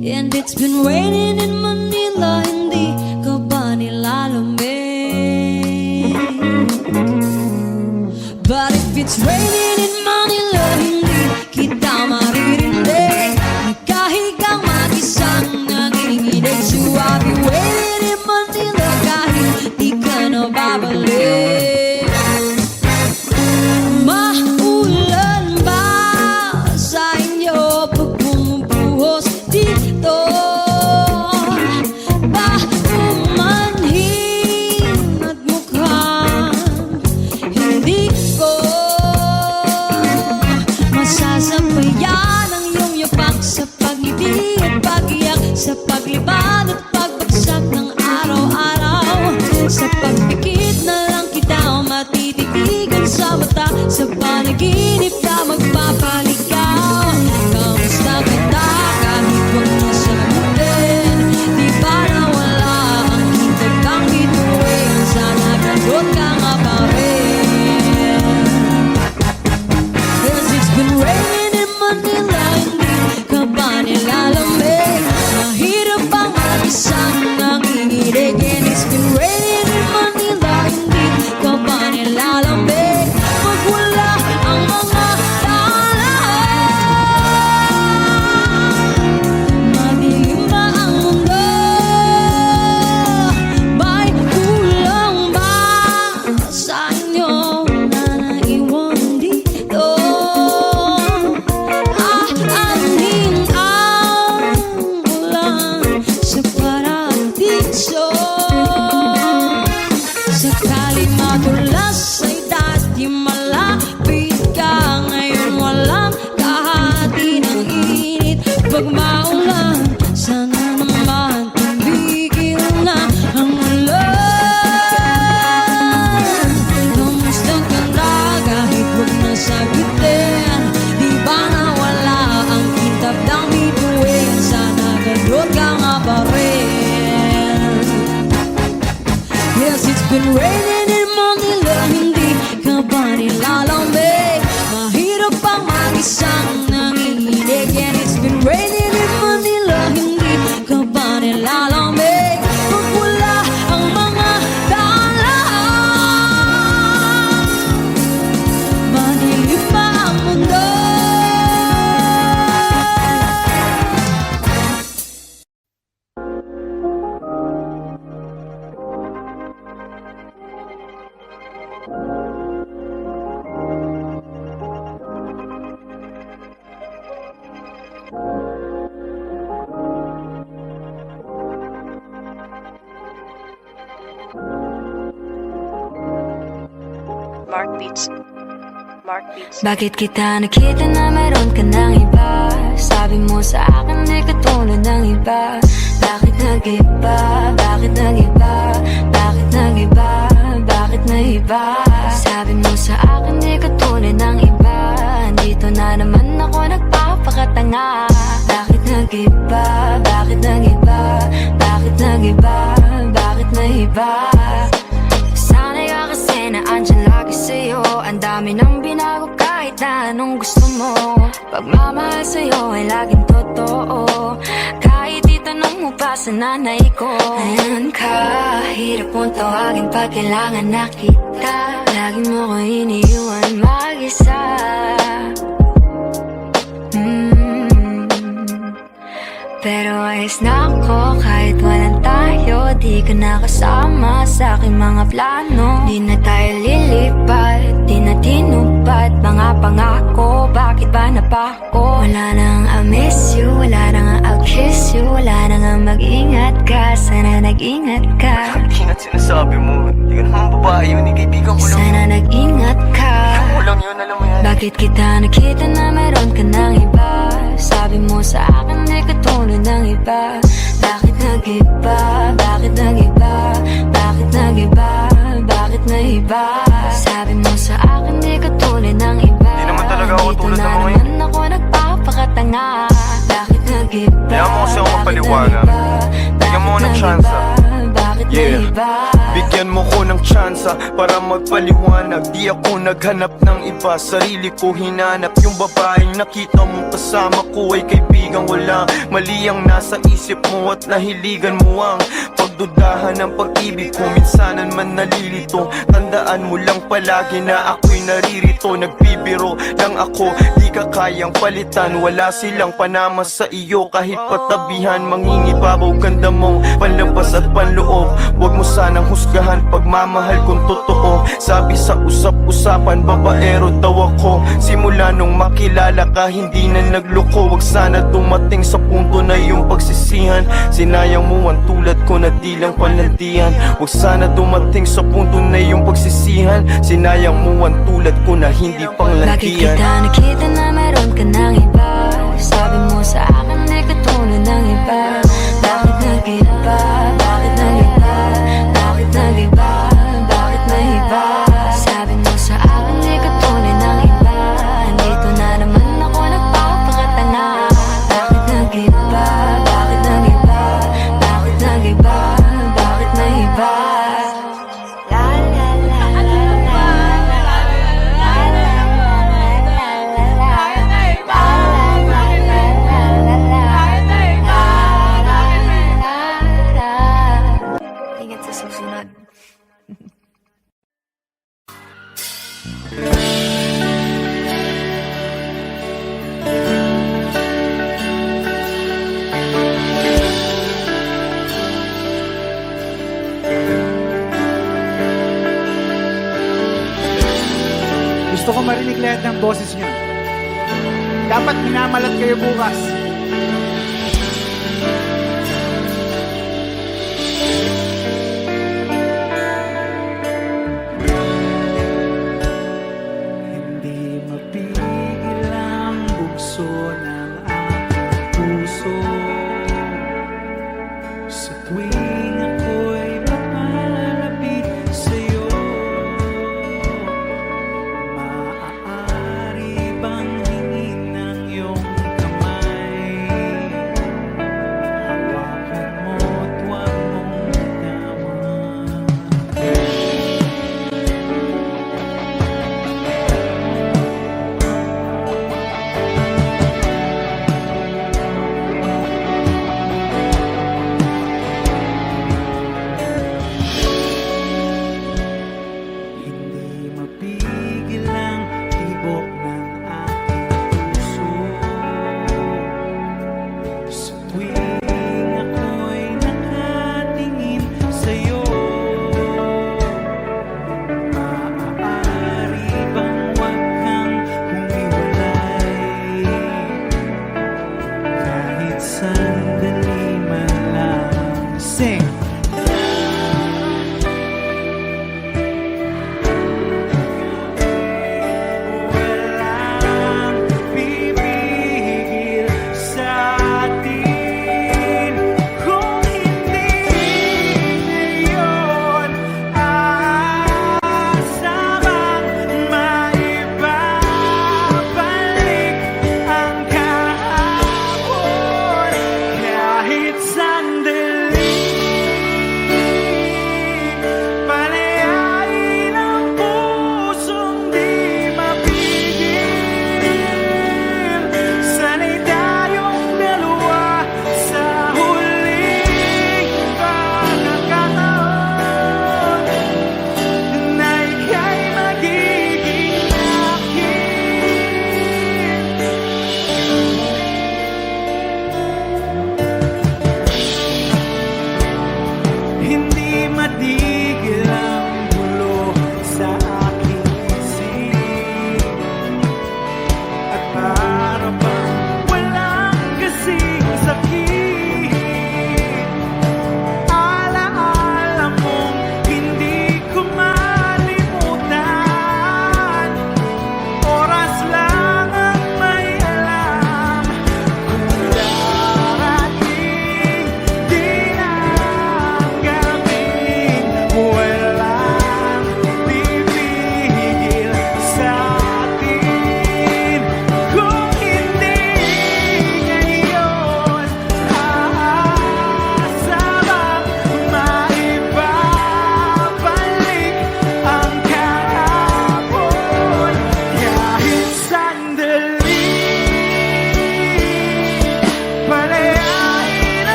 And it's been raining in Manila, hindi ka ba nilalamig? But if it's raining in Manila, hindi kita maririnig. Nagkahigang mag-isang nanginginig. So I'll be waiting in Manila kahit di ka na babalik. Maulan ba sa inyo pag bumubuhos dito? Ba umanhin at mukhang hindi ko masasabayan ang iyong yapak sa pag-ibig at pag-iyak, sa paglibad at pagbagsak ng araw-araw. Sa pagpikit na lang kita matititigan sa mata, sa panaginip ka magpapaligaw. Kamusta kita kahit wag mo sagutin? Di ba nawala ang hintag kang bituin? Sana gano'n ka nga pa rin. Cause it's been raining in Manila, hindi ka ba nilalamig? Mahirap bang mag-isang nanginginig? And it's been raining in Manila, hindi ka ba nilalamig? Pag wala ang mga daan, madilim ba ang mundo? May kulang ba sa inyo na naiwan dito? Aanhin ang ulan sa paradiso. Sakaling madulas ay dati malapit ka, ngayon walang kahati ng init. Pag maulan, sana naman tumigil na ang ulan. Kamusta ka na kahit wag na sagutin? Di ba nawala ang kintab ng bituin? Sana gano'n ka nga pa rin. Yes, it's been raining in Manila, hindi ka ba nilalamig? Mahirap bang mag-isang nanginginig? And it's been raining in Manila, hindi ka ba nilalamig? Pag wala ang mga daan, madilim ba ang mundo? Mark Beats. Mark Beats. Bakit kita nakita na meron ka ng iba? Sabi mo sa akin di ka tulad ng iba. Bakit nag-iba? Bakit nag-iba? Bakit nag-iba? Bakit nag-iba? Sabi mo sa akin di ka tulad ng iba. Dito na naman ako nagpapakatanga. Bakit nag-iba? Bakit nag-iba? Bakit nag-iba? Bakit nag-iba? Sanay ka kasi na andyan lagi sa'yo. Ang dami nang binago kahit na anong gusto mo. Pagmamahal sa'yo ay laging totoo. Kahit itanong mo pa sa nanay ko. Ayan ka, hirap mong tawagin pag kailangan na kita. Lagi mo ko iniiwan mag-isa. Pero ayos na ako kahit walang tayo. Di ka nakasama sa aking mga plano. Di na tayo lilipat, di na tinupad mga pangako. Bakit ba napako? Wala nang I miss you, wala nang I'll kiss you. Wala nang mag-ingat ka, sana nag-ingat ka. Ingat sinasabi mo, hindi ka naman babae yun, kaibigan ko lang. Sana nag-ingat ka. Ako lang yun, alam mo yan. Bakit kita nakita na meron ka ng iba? Sabi mo sa akin di ka tulad ng iba. Bakit nag-iba? Bakit nag-iba? Bakit nag-iba? Bakit nag-iba? Sabi mo sa akin di ka tulad ng iba. Di naman talaga ako tulad ng mga Dito na naman ako nagpapakatanga. Bakit nag-iba? Kaya mo kasi ako magpaliwanag. Bigyan mo ng chance. Bakit Yeah. nag-iba? Big Bigyan mo ko ng tsansa para magpaliwanag. Di ako naghanap ng iba, sarili ko hinanap. Yung babaeng nakita mo kasama ko ay kaibigan. Wala mali ang nasa isip mo at nahiligan mo ang pagdudahan ng pag-ibig ko. Minsanan man nalilito, tandaan mo lang palagi na ako'y naririto. Nagbibiro lang ako, di ka kayang palitan. Wala silang panama sa iyo kahit patabihan. Mangingibabaw ganda mo, panlabas at panloob. Huwag mo sanang husgahan pagmamahal kung totoo. Sabi sa usap-usapan, babaero daw ako. Simula nung makilala ka, hindi na nagloko. Huwag sana dumating sa punto na yung pagsisihan. Sinayang mo ang tulad ko na di lang palandian. Huwag sana dumating sa punto na yung pagsisihan. Sinayang mo ang tulad ko na hindi panglandian. Bakit kita nakita na meron ka ng iba? Sabi mo sa akin di ka tulad ng iba. Bakit nag-iba? Bakit nag-iba? Bakit nag-iba? Bakit nag-iba? Sabi mo sa akin di ka tulad ng iba. Dito na naman ako nagpapakatanga. Bakit nag-iba? Bakit nag-iba? Bakit nag-iba? Bakit nag-iba? La la la la la la la Ingat sa susunod. Gusto ko marinig lahat ng boses niyo. Dapat minamalat kayo bukas. Hindi mapigil ang bugso ng aking puso sa tuwing ako'y papalapit sa'yo. Maaari bang hingin ng iyong kamay? Hawakan mo't huwag mong bitawan. Hindi mapigil ang tibok ng aking puso sa tuwing ako'y nakatingin sa'yo. Maaari bang huwag kang humiwalay kahit sandali man lang? Sing! Walang pipigil sa atin.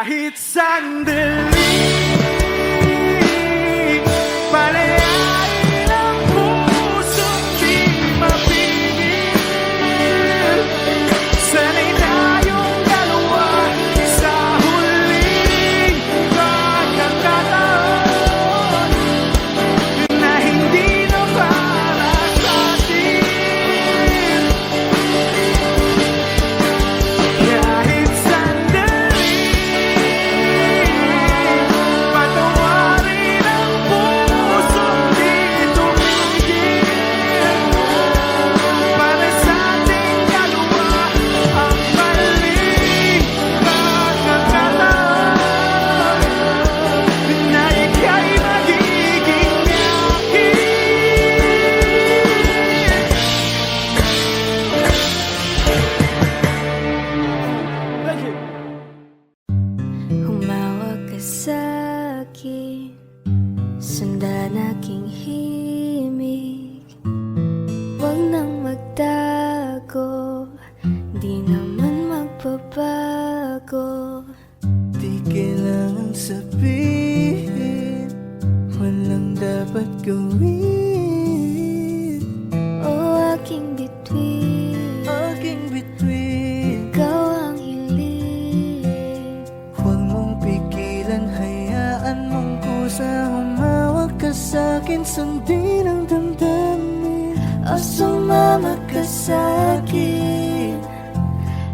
Kahit sandali, palayain ang puso't di mapigil. Sana'y tayong dalawa sa huling pagkakataon na hindi na para sa'tin. Kahit sandali, patawarin ang puso't di tumigil. Para sa ating dalawa ang maling pagkakataon na ika'y magiging akin. Humawak ka sa'kin, sundan aking himig. Huwag nang magtago, di naman magbabago. Di kailangan sabihin, walang dapat gawin. O aking bituin, Aking bituin, ikaw ang hiling. huwag mong pigilan, hayaan mong kusa. Humawak ka sa'kin, sundin ang damdamin. O sumama ka sa'kin,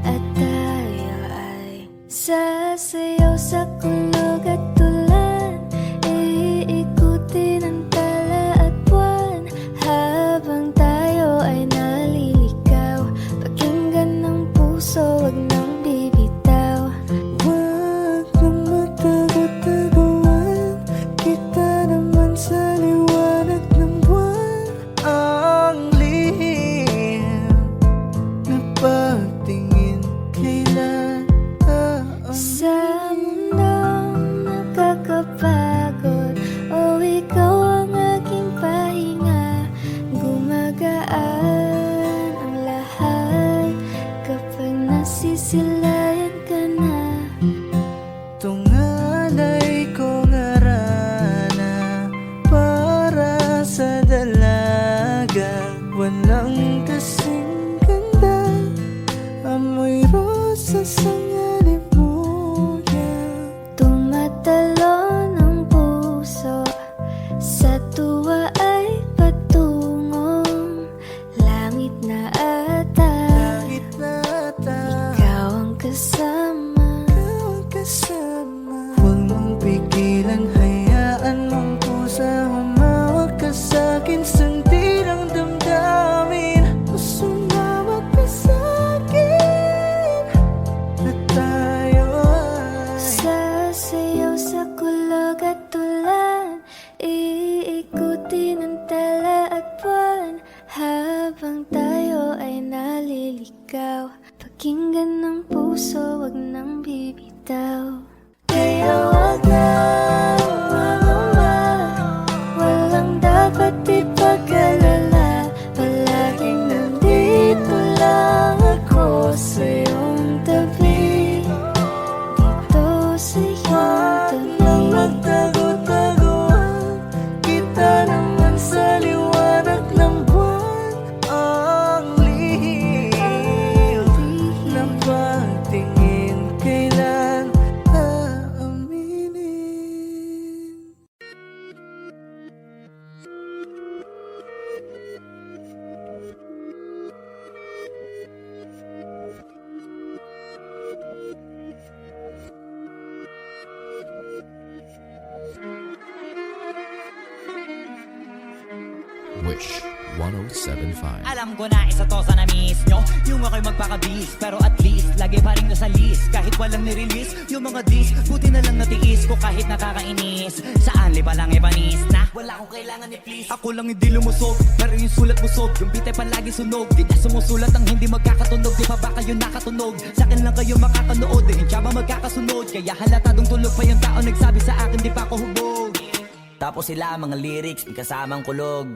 at tayo ay sasayaw sa kulog at tulan. Iikutin ang tala at buwan, habang tayo ay naliligaw. Pakinggan ng puso, wag nang bibitaw. Huwag nang matago-taguan, kita naman sa liwanag ng buwan. Ang lihim na pagtingin, kailan Sa mundong nakakapagod, o ikaw ang aking pahinga. Gumagaan ang lahat kapag nasisilayan ka na. tungalay ko ngarana para sa dalaga. Walang kasing ganda, amoy rosas ang alimuyan. Tumatalon ang puso, sa tuwa ay patungong langit na ata. Langit na ata, Ikaw ang kasama. ikaw ang kasama. Huwag mong pigilan, hayaan mong pusa. Humawak ka sa'kin, sundin ang damdamin. Sumawak ka sa'kin, at tayo ay Sasayaw sa kulog at tulan, iikutin ang tala at buwan, habang tayo ay naliligaw. Pakinggan ng puso, wag nang bibitaw. Kaya wag na umangamba, walang dapat ipag-alala. Palaging nandito lang ako sa iyong tabi, dito sa iyong nang tabi. magtago-taguan, kita naman sa liwanag ng buwan. Ang lihim na pagtingin, kailan aaminin. Wish 1075. Alam ko na isa to sa na-miss nyo, yung ako'y magpakabis, pero at least lagi pa rin nyo sa list. Kahit walang nirelease, yung mga disc, buti na lang natiis ko kahit nakakainis. Saan liba lang ibanis na wala akong kailangan ni please. Ako lang hindi lumusog, pero yung sulat busog, yung beat ay palagi sunog. Di na sumusulat ang hindi magkakatunog, di pa ba kayo nakatunog? Sa akin lang kayo makakanood, hindi ba magkakasunod? Kaya halatadong tulog pa yung tao nagsabi sa akin di pa ako hubog. Tapos sila mga lyrics, may kasamang kulog.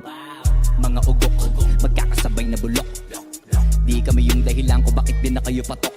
Mga ugok, magkakasabay na bulok. Di kami yung dahilan ko bakit di na kayo patok.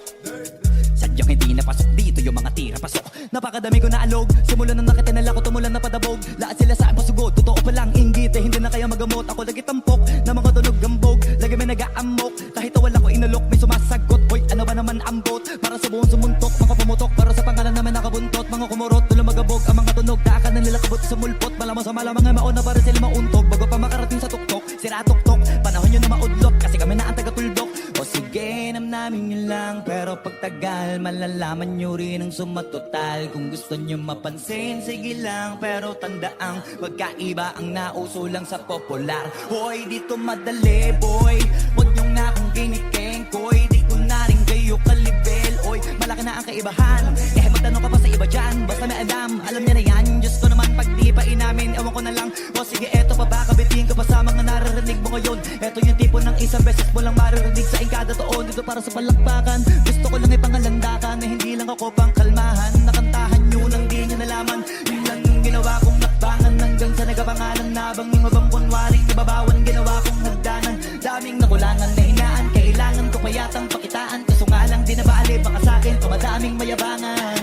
Sa sadyang hindi napasok dito yung mga tira pasok. Napakadami ko na alog, simula nang nakitinala ko tumulan na padabog. Lahat sila sa akin pasugod, totoo pa lang inggit hindi na kaya magamot. Ako lagi tampok na mga tunog gambog, lagi may nag-aamok. Kahit wala ko inalok, may sumasagot. Hoy, ano ba naman ang bot? Para sa buong sumuntok, mga pumutok, para sa pangalan naman nakabuntot. Mga kumurot, tulo magabog, ang mga tunog, daakan ng nila kabot sa mulpot. Malamang sa malamang ay mauna para sila mauntog. Bago pa makarating sa tuktok, sira tuktok, panahon nyo na maudlot, kasi kami na ang taga-tuldok. O sige, namnamin nyo lang, pero pagtagal, malalaman nyo rin ang sumatotal. Kung gusto nyo mapansin, sige lang, pero tandaang magkaiba ang nauso lang sa popular. Hoy, dito madali, boy, huwag nyo nga akong kiniking, koy. Di ko na rin kayo kalibel, oy, malaki na ang kaibahan. Eh, magtanong ka pa sa iba dyan, basta may alam niya na yan. Diyos ko naman, pag di pa inamin, ewan ko na lang. O sige, eto pa ba, kabitin ko pa sa mga naririnig mo ngayon. Eto yung tipo ng isang beses mo lang maririnig sa kada taon. Dito para sa palakpakan, gusto ko lang ipangalandakan na hindi lang ako pang kalmahan. Nakantahan nyo nang di nyo nalaman, yun lang yung ginawa kong nakbangan. Hanggang sa nagapangalan nabang yung mabang kunwari ibabawan, ginawa kong nagdanan. Daming nakulangan na hinaan, kailangan ko payatang pakitaan. Kaso nga lang di nabali, baka sa'kin tumadaming mayabangan.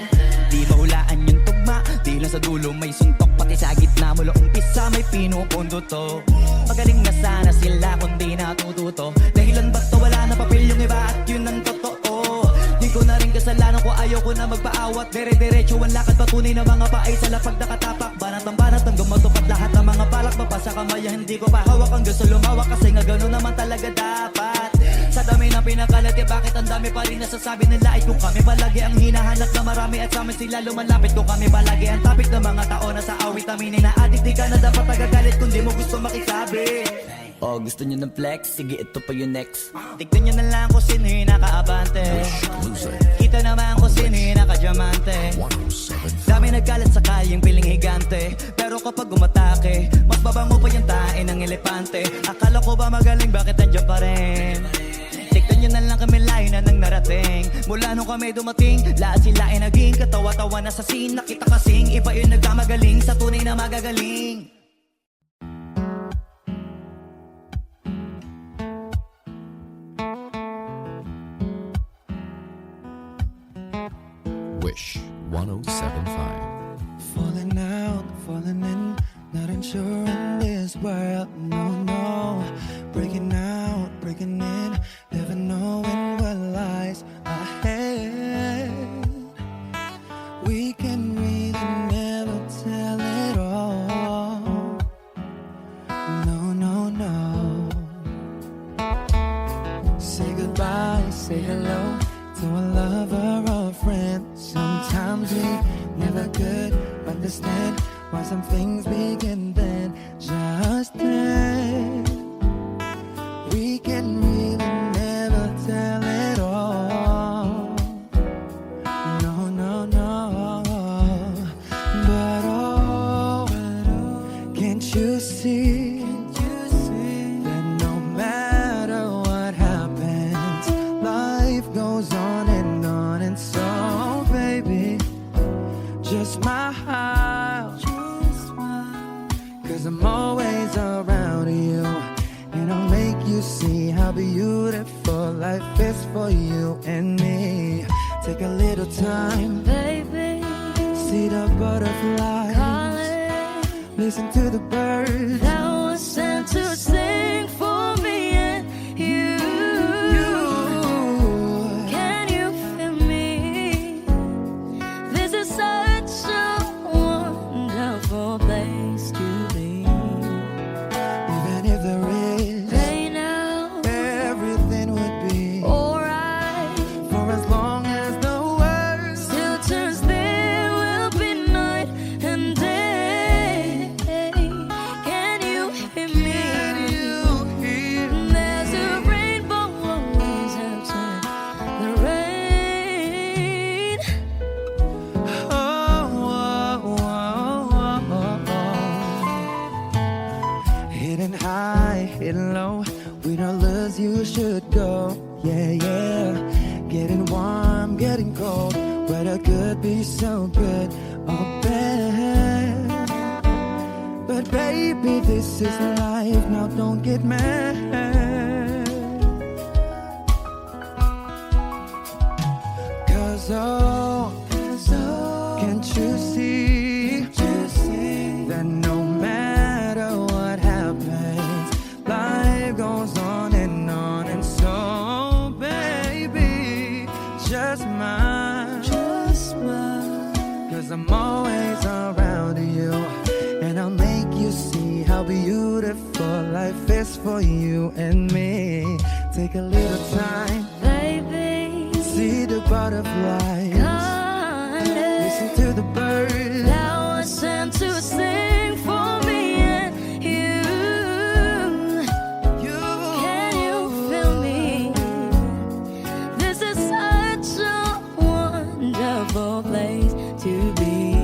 Di mahulaan yung tugma, di lang sa dulo may suntok. Pati sa gitna mula umpisa may pinupundo to. Magaling na sana sila kundi natututo. Dahilan ba't wala na papel yung iba at yun ang totoo. Di ko na rin kasalanan ko, ayaw ko na magpaawat. Dire-diretso ang lakad, patunay na mga paay sa lapag nakatapak. Banat hanggang matupad lahat ng mga balak. Mapasa kamaya, hindi ko pa hawak hanggang sa lumawak. Kasi nga gano'n naman talaga dapat. Sa dami ng pinakalat, bakit ang dami pa rin nasasabi nila? Ay kung kami palagi ang hinahanap na marami at sa amin sila lumalapit. Kung kami palagi ang topic ng mga tao na sa awit aminin na adik, di ka na dapat nagagalit kung di mo gusto makisabi. Oh, gusto nyo ng flex? Sige, ito pa yung next. Tignan nyo na lang kung sino yung nakaabante. Kita naman kung sino yung nakadiamante. Dami nagkalat sa kalyeng piling higante. Pero kapag umatake, mas babango pa yung tae ng elepante. Akala ko ba magaling, bakit nandiyan pa rin? Tignan nyo na lang kami layo na nang narating. Mula nung kami dumating, lahat sila ay naging katawa-tawa na sa scene. Nakita kasing iba yung nagkamagaling sa tunay na magagaling. Wish 1075. Falling out, falling in, not unsure in this world, no, no. Breaking out, breaking in, never knowing what lies ahead. We can really never tell it all. No, no, no. Say goodbye, say hello to a lover or a friend. Sometimes we never could understand why some things begin then, just then. We can really never tell it all. No, no, no. But oh, can't you see that no matter what happens, life goes on and so, baby, just smile. Cause I'm always around you, and I'll make you see how beautiful life is for you and me. Take a little time, Baby, see the butterflies, calling, listen to the birds that was sent to sing for me and you. Can you feel me? This is such a wonderful place to be. Even if there is Right now, everything would be alright. for as long as the world Still turns, there will be night and day. Can you hear me? There's a rainbow always outside the rain. Hidden high, hidden low, with our loves you should go. Yeah, yeah. Getting warm, getting cold, weather could be so good or bad. But baby, this is life, now don't get mad. Cause so, can't you see that no matter what happens, life goes on and on. And so, baby, just mine, cause I'm always around you, and I'll make you see how beautiful life is for you and me. Take a little time, Baby, see the butterflies, listen to the birds that was sent to sing for me and you. Can you feel me? This is such a wonderful place to be.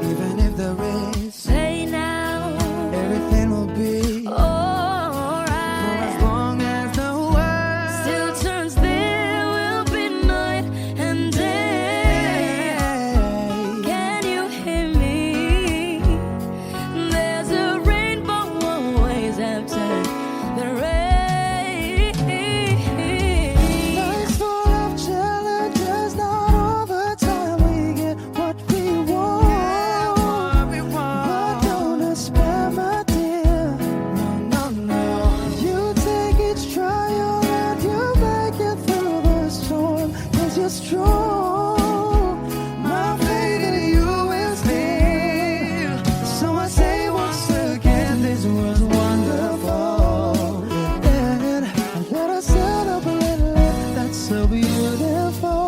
Even if there is Say now, everything will be alright. for as long as the world Still turns, there will be night and day. Can you hear me? There's a rainbow always after the rain. Life's full of challenges, not all the time we get what we want. But don't despair, my dear. No, no, no. You take each trial and you make it through the storm, cause you're strong. My faith in you is near. So I say once again, this was wonderful. And let us set up a little life that's so beautiful.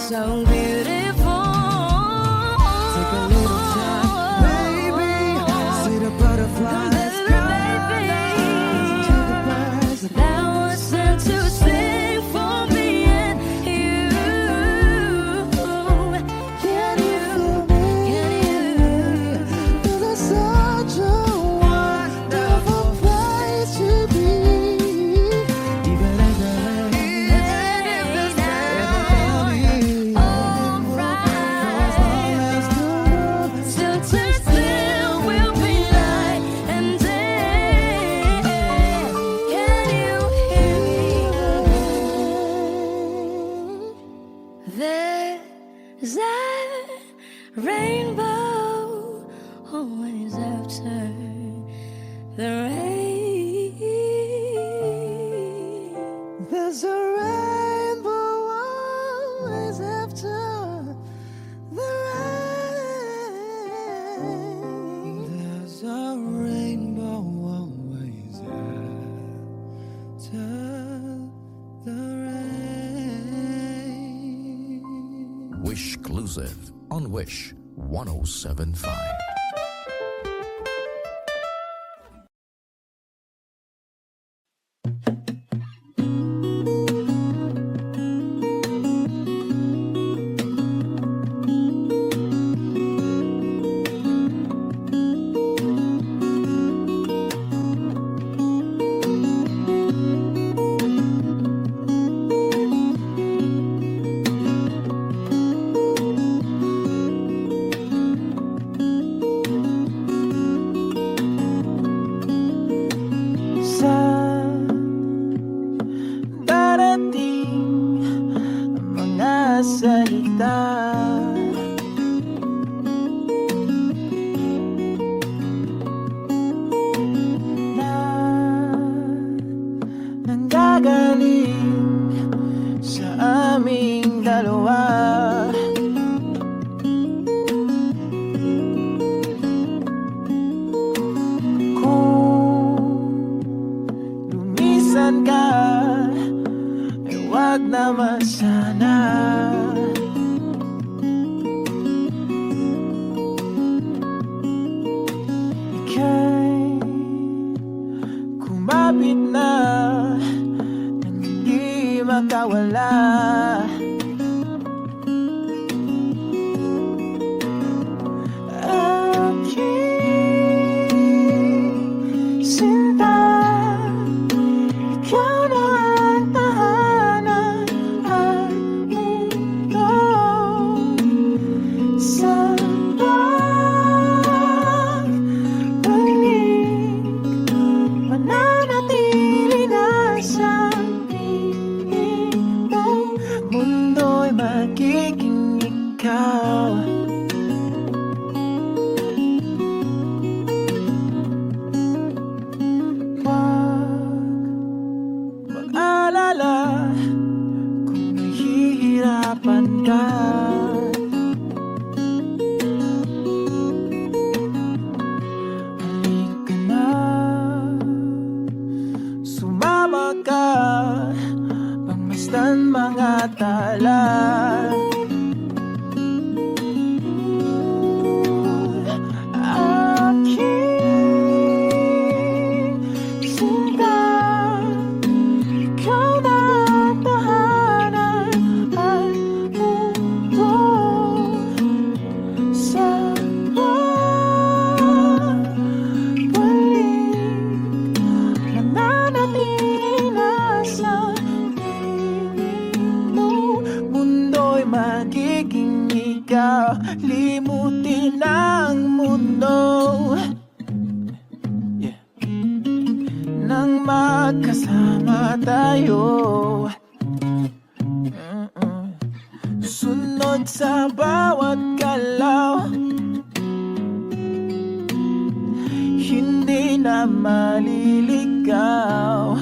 So beautiful. Take a little time, baby. See the butterflies. Listen to the birds. That was sent to sing for me and you. Can you feel me? This is such a wonderful place to be. Even if the Still turns, there will be night and day. Can you hear me? There's a rainbow always after the rain. There's a rainbow always after the rain. There's a rainbow always after the rain. Wish exclusive on Wish 1075. Sa darating mga salita, na nanggagaling sa aming dalawa. Lumisan ka, ay wag naman sana. ikaw. Mag-alala kung nahihirapan ka. Halika na, sumama ka, pagmasdan mga tala. Limutin ang mundo, yeah. Nang magkasama tayo, sunod sa bawat galaw, hindi na maliligaw.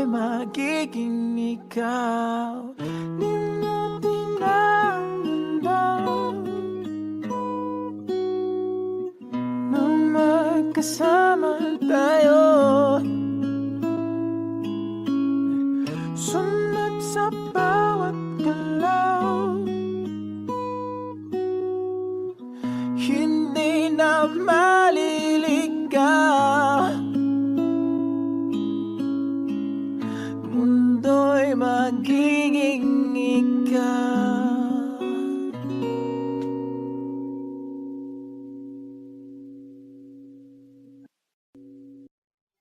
Magiging ikaw, limutin ang mundo, nang magkasama tayo. Sunod sa bawat galaw, hindi na maliligaw. Mundo'y magiging ikaw.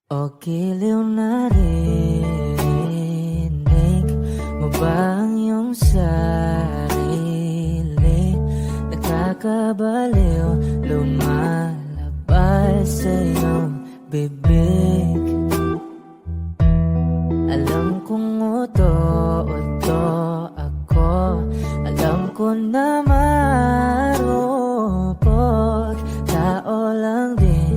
O giliw na rinig mo ba ang iyong sarili? Nakakabaliw, lumalabas sa iyong bibig. Alam kong uto-uto ako, alam ko na marupok, tao lang din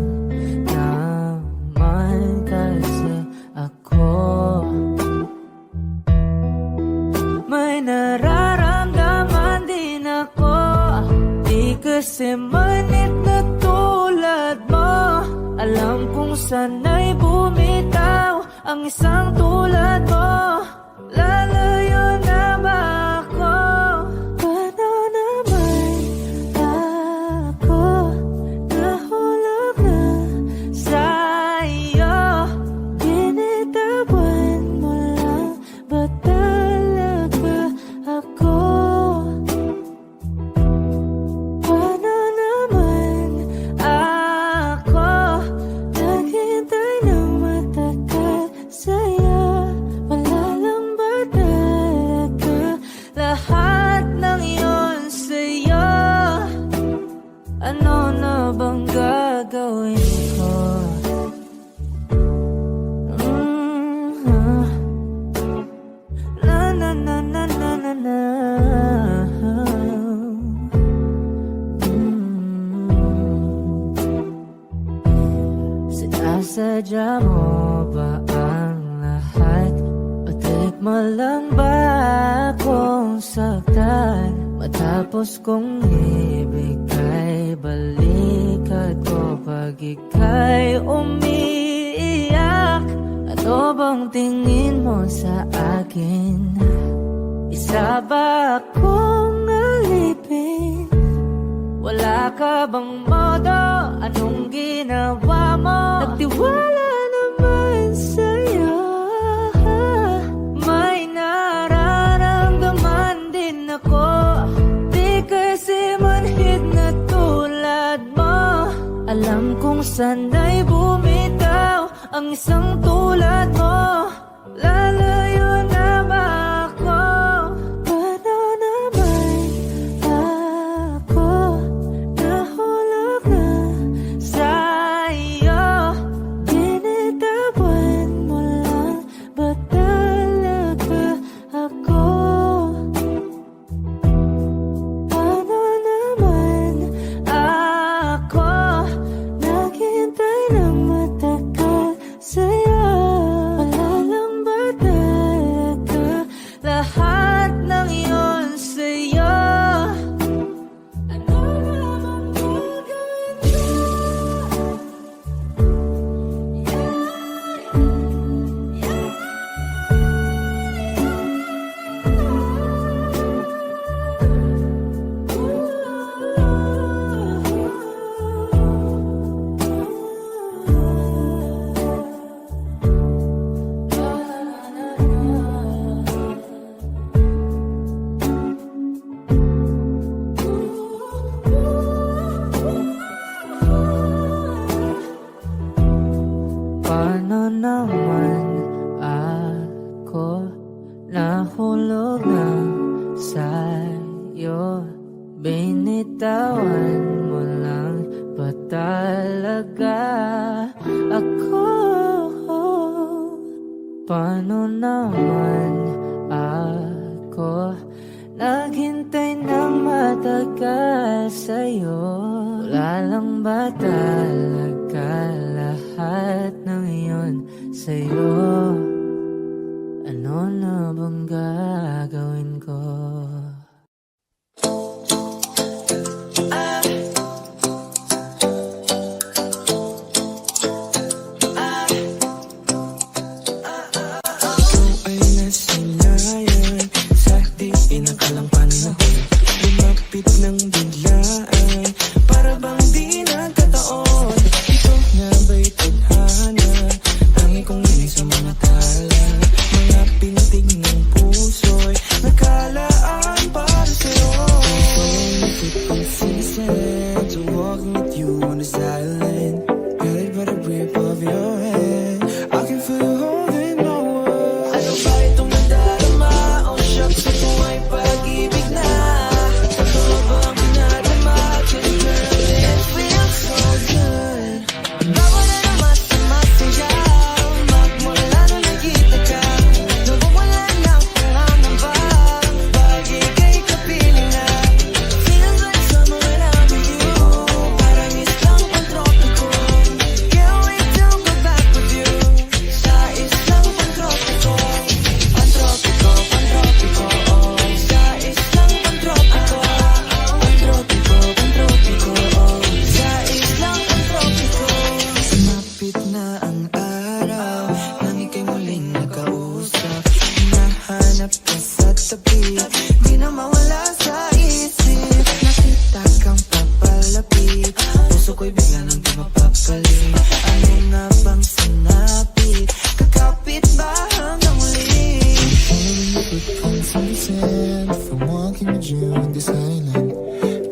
naman kasi ako. May nararamdaman din ako, di kasi manit na tulad mo. Alam kong sana'y bumitaw ang isang tulad mo. Lalayo na ba ako? Paano naman ako nahulog na sa'yo? Binitawan mo lang ba talaga ako? lahat ng iyon sa'yo. Ano na bang gagawin ko? Na na na na na na na. Sinasadya mo ba ang lahat? Patikma lang ba akong saktan? Matapos kong ibigay, balikat ko pag ika'y umiiyak. Ano bang tingin mo sa akin? Isa ba akong alipin? Wala ka bang modo? Anong ginawa mo? Nagtiwala naman sa'yo. May nararamdaman din ako. Di kasi manhid na tulad mo. Alam kong sana'y bumitaw ang isang tulad mo. Lalayo na ba ako? Paano naman ako nahulog na sa'yo? Binitawan mo lang ba talaga ako? Paano naman ako naghintay ng matagal sa'yo? Wala lang ba talaga lahat ng iyon sa'yo? Ano naman gagawin ko? Paano naman ako nahulog na sa'yo? Binitawan mo lang ba talaga ako? Paano naman ako naghintay ng matagal sa'yo? Wala lang ba talaga lahat ng iyon sa'yo? Ano na bang gagawin ko? Ay nasanayan sa di inakalang panahon. Lumapit ng biglaan, para bang di nagkataon. Ito nga ba'y tadhana? Tangi kong hindi sa mga tala. Mga pintig ng puso'y nakalaan para sa'yo. So if it consistent to walking with you on this island, guided by the grip of your hand, I can feel you holding my world. Ano ba itong nadarama? Oh shucks, ito ay pag-ibig na. Totoo ba ang pinadama? Cause girl, it feels so good. Bawal na naman sa masayaw, magmula na nakita ka. Nawawala na ang pangangamba, pag ika'y kapiling na. Feels like summer when I'm with you, parang islang pantropiko. Can't wait to go back with you, sa islang pantropiko. Pantropiko, pantropiko, oh. Sa islang pantropiko. Pantropiko, pantropiko, oh. Sa islang pantropiko. Sumapit na ang araw, nang ika'y muling nakausap. Hinahanap ka sa tabi, di na mawala sa isip. Nakita kang papalapit, puso ko'y bigla nang di mapapalit. Ano nga bang sinapit? Kakapit ba hanggang muli? Consistent from walking with you on this island,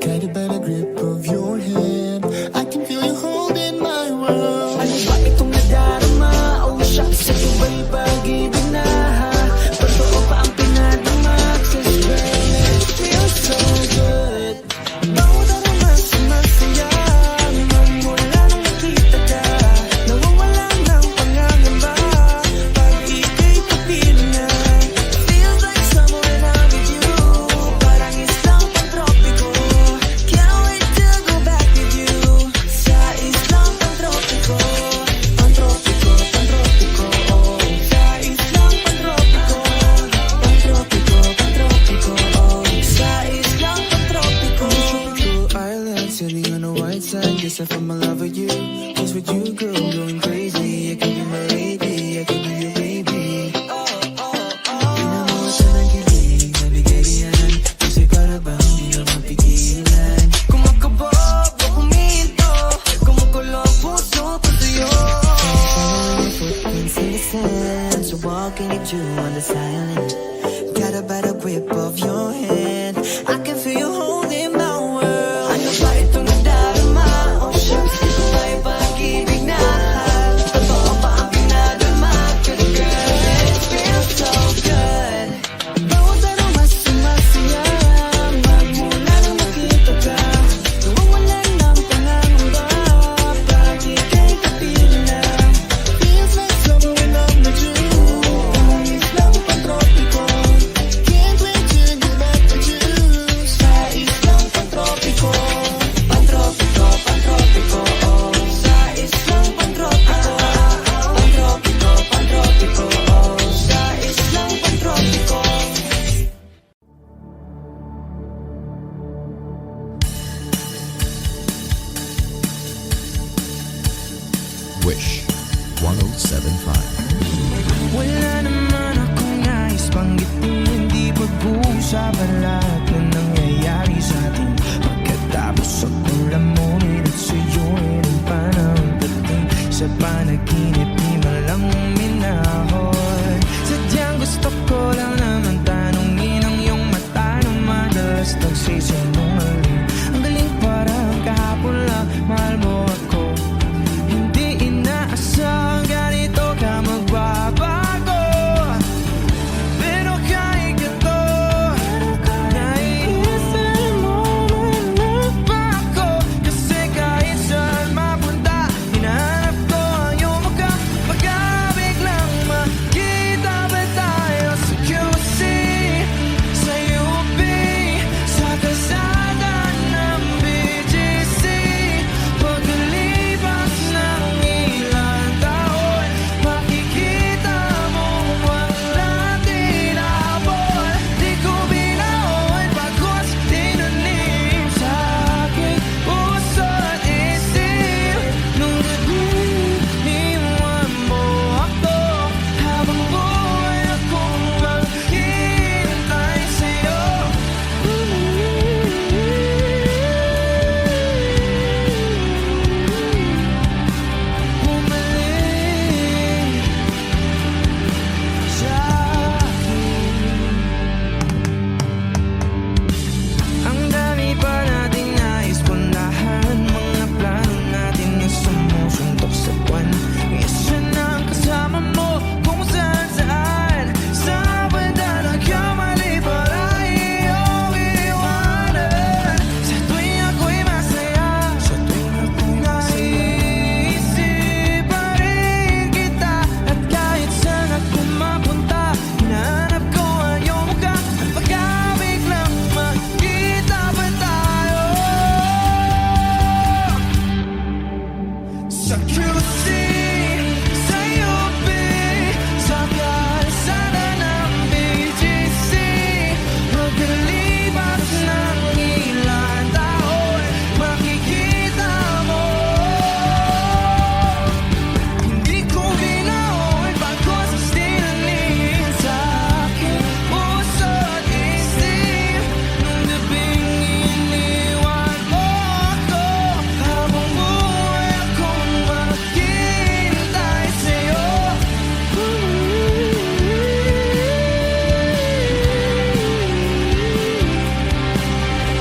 guided by the grip of your hand, I can feel you holding my world. Ano ba itong nadarama? Oh shucks, ito ba'y pag-ibig na? Totoo ba ang pinadama? Cause girl, you on the silent. Got a better grip of your hand. I can feel you holding my world. Ano ba itong nadarama? Oh shucks, ito ba'y pag-ibig na? Totoo ba ang pinadama? Good girl, it feels so good. Bawat araw mas sumasaya. Magmula nang makita ka, nawawalan ng pangangamba. Pag ika'y kapiling na, feels like summer when I'm with you. Langis lang pantropiko, can't wait to get back to you. Sa islang pantropiko, pantropiko, pantropiko, oh. Sa islang pantropiko, pantropiko, pantropiko, oh. Sa islang pantropiko. Wish 1075. Wala naman akong nais banggitin, hindi pag-uusapan lahat na nangyayari sa atin. Pagkatapos akong lamunin at suyuin ang panahon dating sa panaginip, di man lang uminahon. Sadyang gusto ko lang naman tanungin ang iyong mata na madalas nagsisinungaling. Ang galing parang kahapon lang, mahal mo ako. Hindi inaasang ganito ka magbabago. Pero kahit ganito, naiisip mo man ba ako? Kasi kahit saan mapunta, hinahanap ko ang iyong mukha. Pagkabig lang makita ba tayo sa QC, sa UP, sa kalsada ng BGC? Pagkalipas ng ilang taon, makikita mo wala tinapon. Di ko binaon pagkos tinanim sa aking puso at isip. Nung gabi, iniwan mo ako, habang buhay akong maghihintay sa'yo. Bumalik sa akin. Ang dami pa nating nais puntahan, mga plano natin na sumusuntok sa buwan. Isa na ang kasama mo kung saan-saan. Sa banda nagkamali para iyong iwanan. Sa tuwing ako'y masaya, sa tuwing ako'y naiisip pa rin kita. At kahit saan ako mapunta, hinahanap ko ang iyong mukha. Pagkabig lang makita ba tayo sa QC, sa UP, sa kalsada ng BGC? Pagkalipas ng ilang taon, makikita mo hindi ko binaon pagkos tinanim sa aking puso at isip. Nung gabing iniwan mo ako, habang buhay akong maghihintay sa'yo.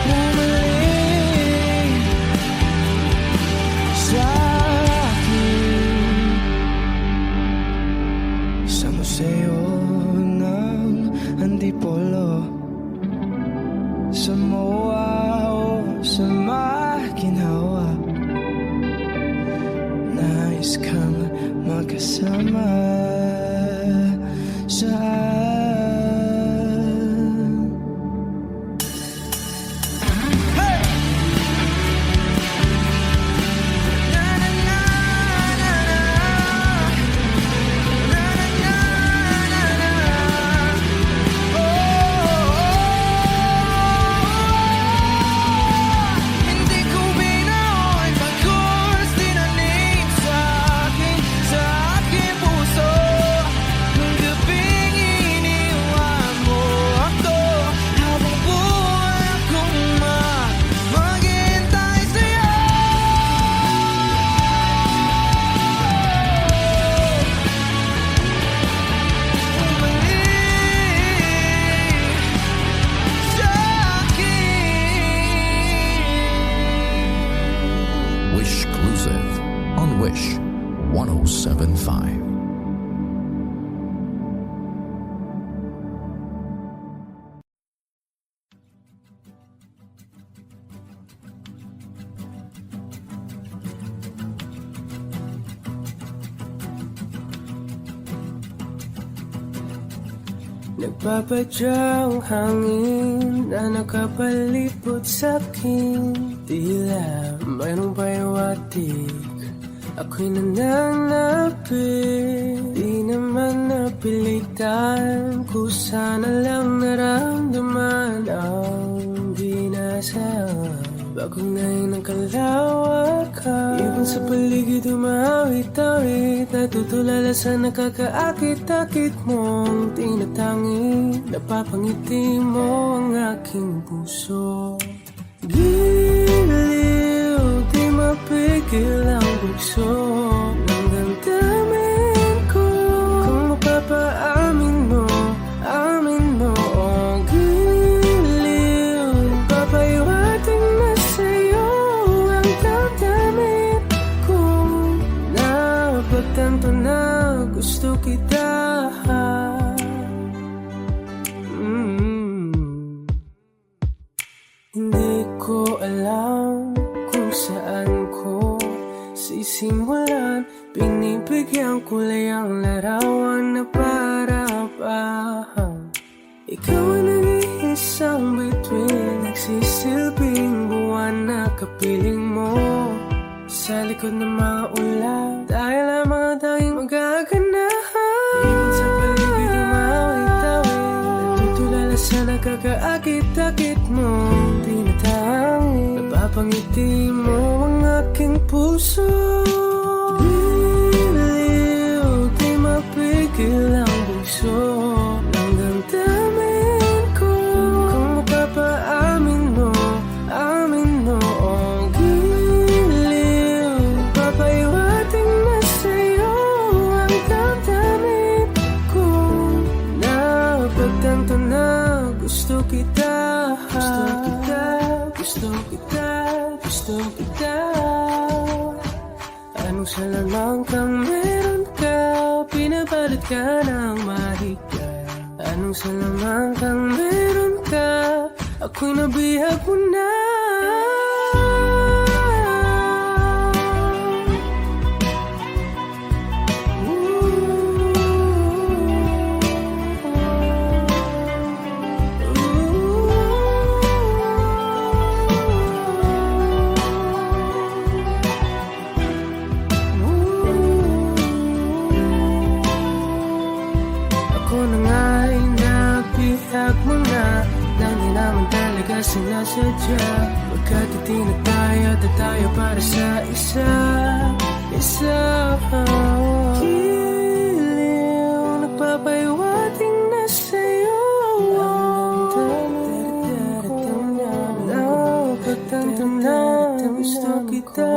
Bumalik sa akin, sa museo ng Antipolo, sa MOA o sa makinhawa. Nais kang magkasama sa hindi ko binaon pagkos tinanim sa aking puso. 1075. Nagpapadyang hangin na nakapalipot sa'kin. Tila mayroong payawatik, ako'y nananapit. Di naman napilitan, kusana lang naramdaman ang ginasaan. Bagong ngayon ang kalawakan, ibon sa paligid umawit-awit, natutulala sa nakakaakit-akit mong tinatangi. Napapangiti mo ang aking puso. Giliw, di mapigil ang bugso ng damdamin ko. Kung mapapaamin mo, amin mo. Oh, giliw, papahiwating na sa'yo ang damdamin ko. Napagtanto na gusto kita. Hindi ko alam kung saan ko sisimulan. Binibigyan ko lang ang larawan na para-parahan. Ikaw ang nag-iisang bituin, nagsisilbing buwan na kapiling mo. Sa likod ng mga ulan, dahil ang mga tanging magaganahan. Ibon sa paligid umawit-awit, natutulala sa nakakaakit-akit mo. Napapangiti mo ang aking puso. Giliw, di mapigil ang bugso ng damdamin ko. Kung mapapaamin mo, amin mo. Oh, giliw, papahiwating na sa'yo ang damdamin ko. Napagtanto na gusto kita. Gusto kita, gusto kita. Anong salamang kang meron ka, pinapalit ka ng mahika. Anong salamang kang meron ka, ako'y nabihag mo na. Sinasadya, magkatiti na tayo at tayo para sa isa. Giliw, nagpapahiwating na sa'yo ang damdamin ko. Napagtanto na gusto kita.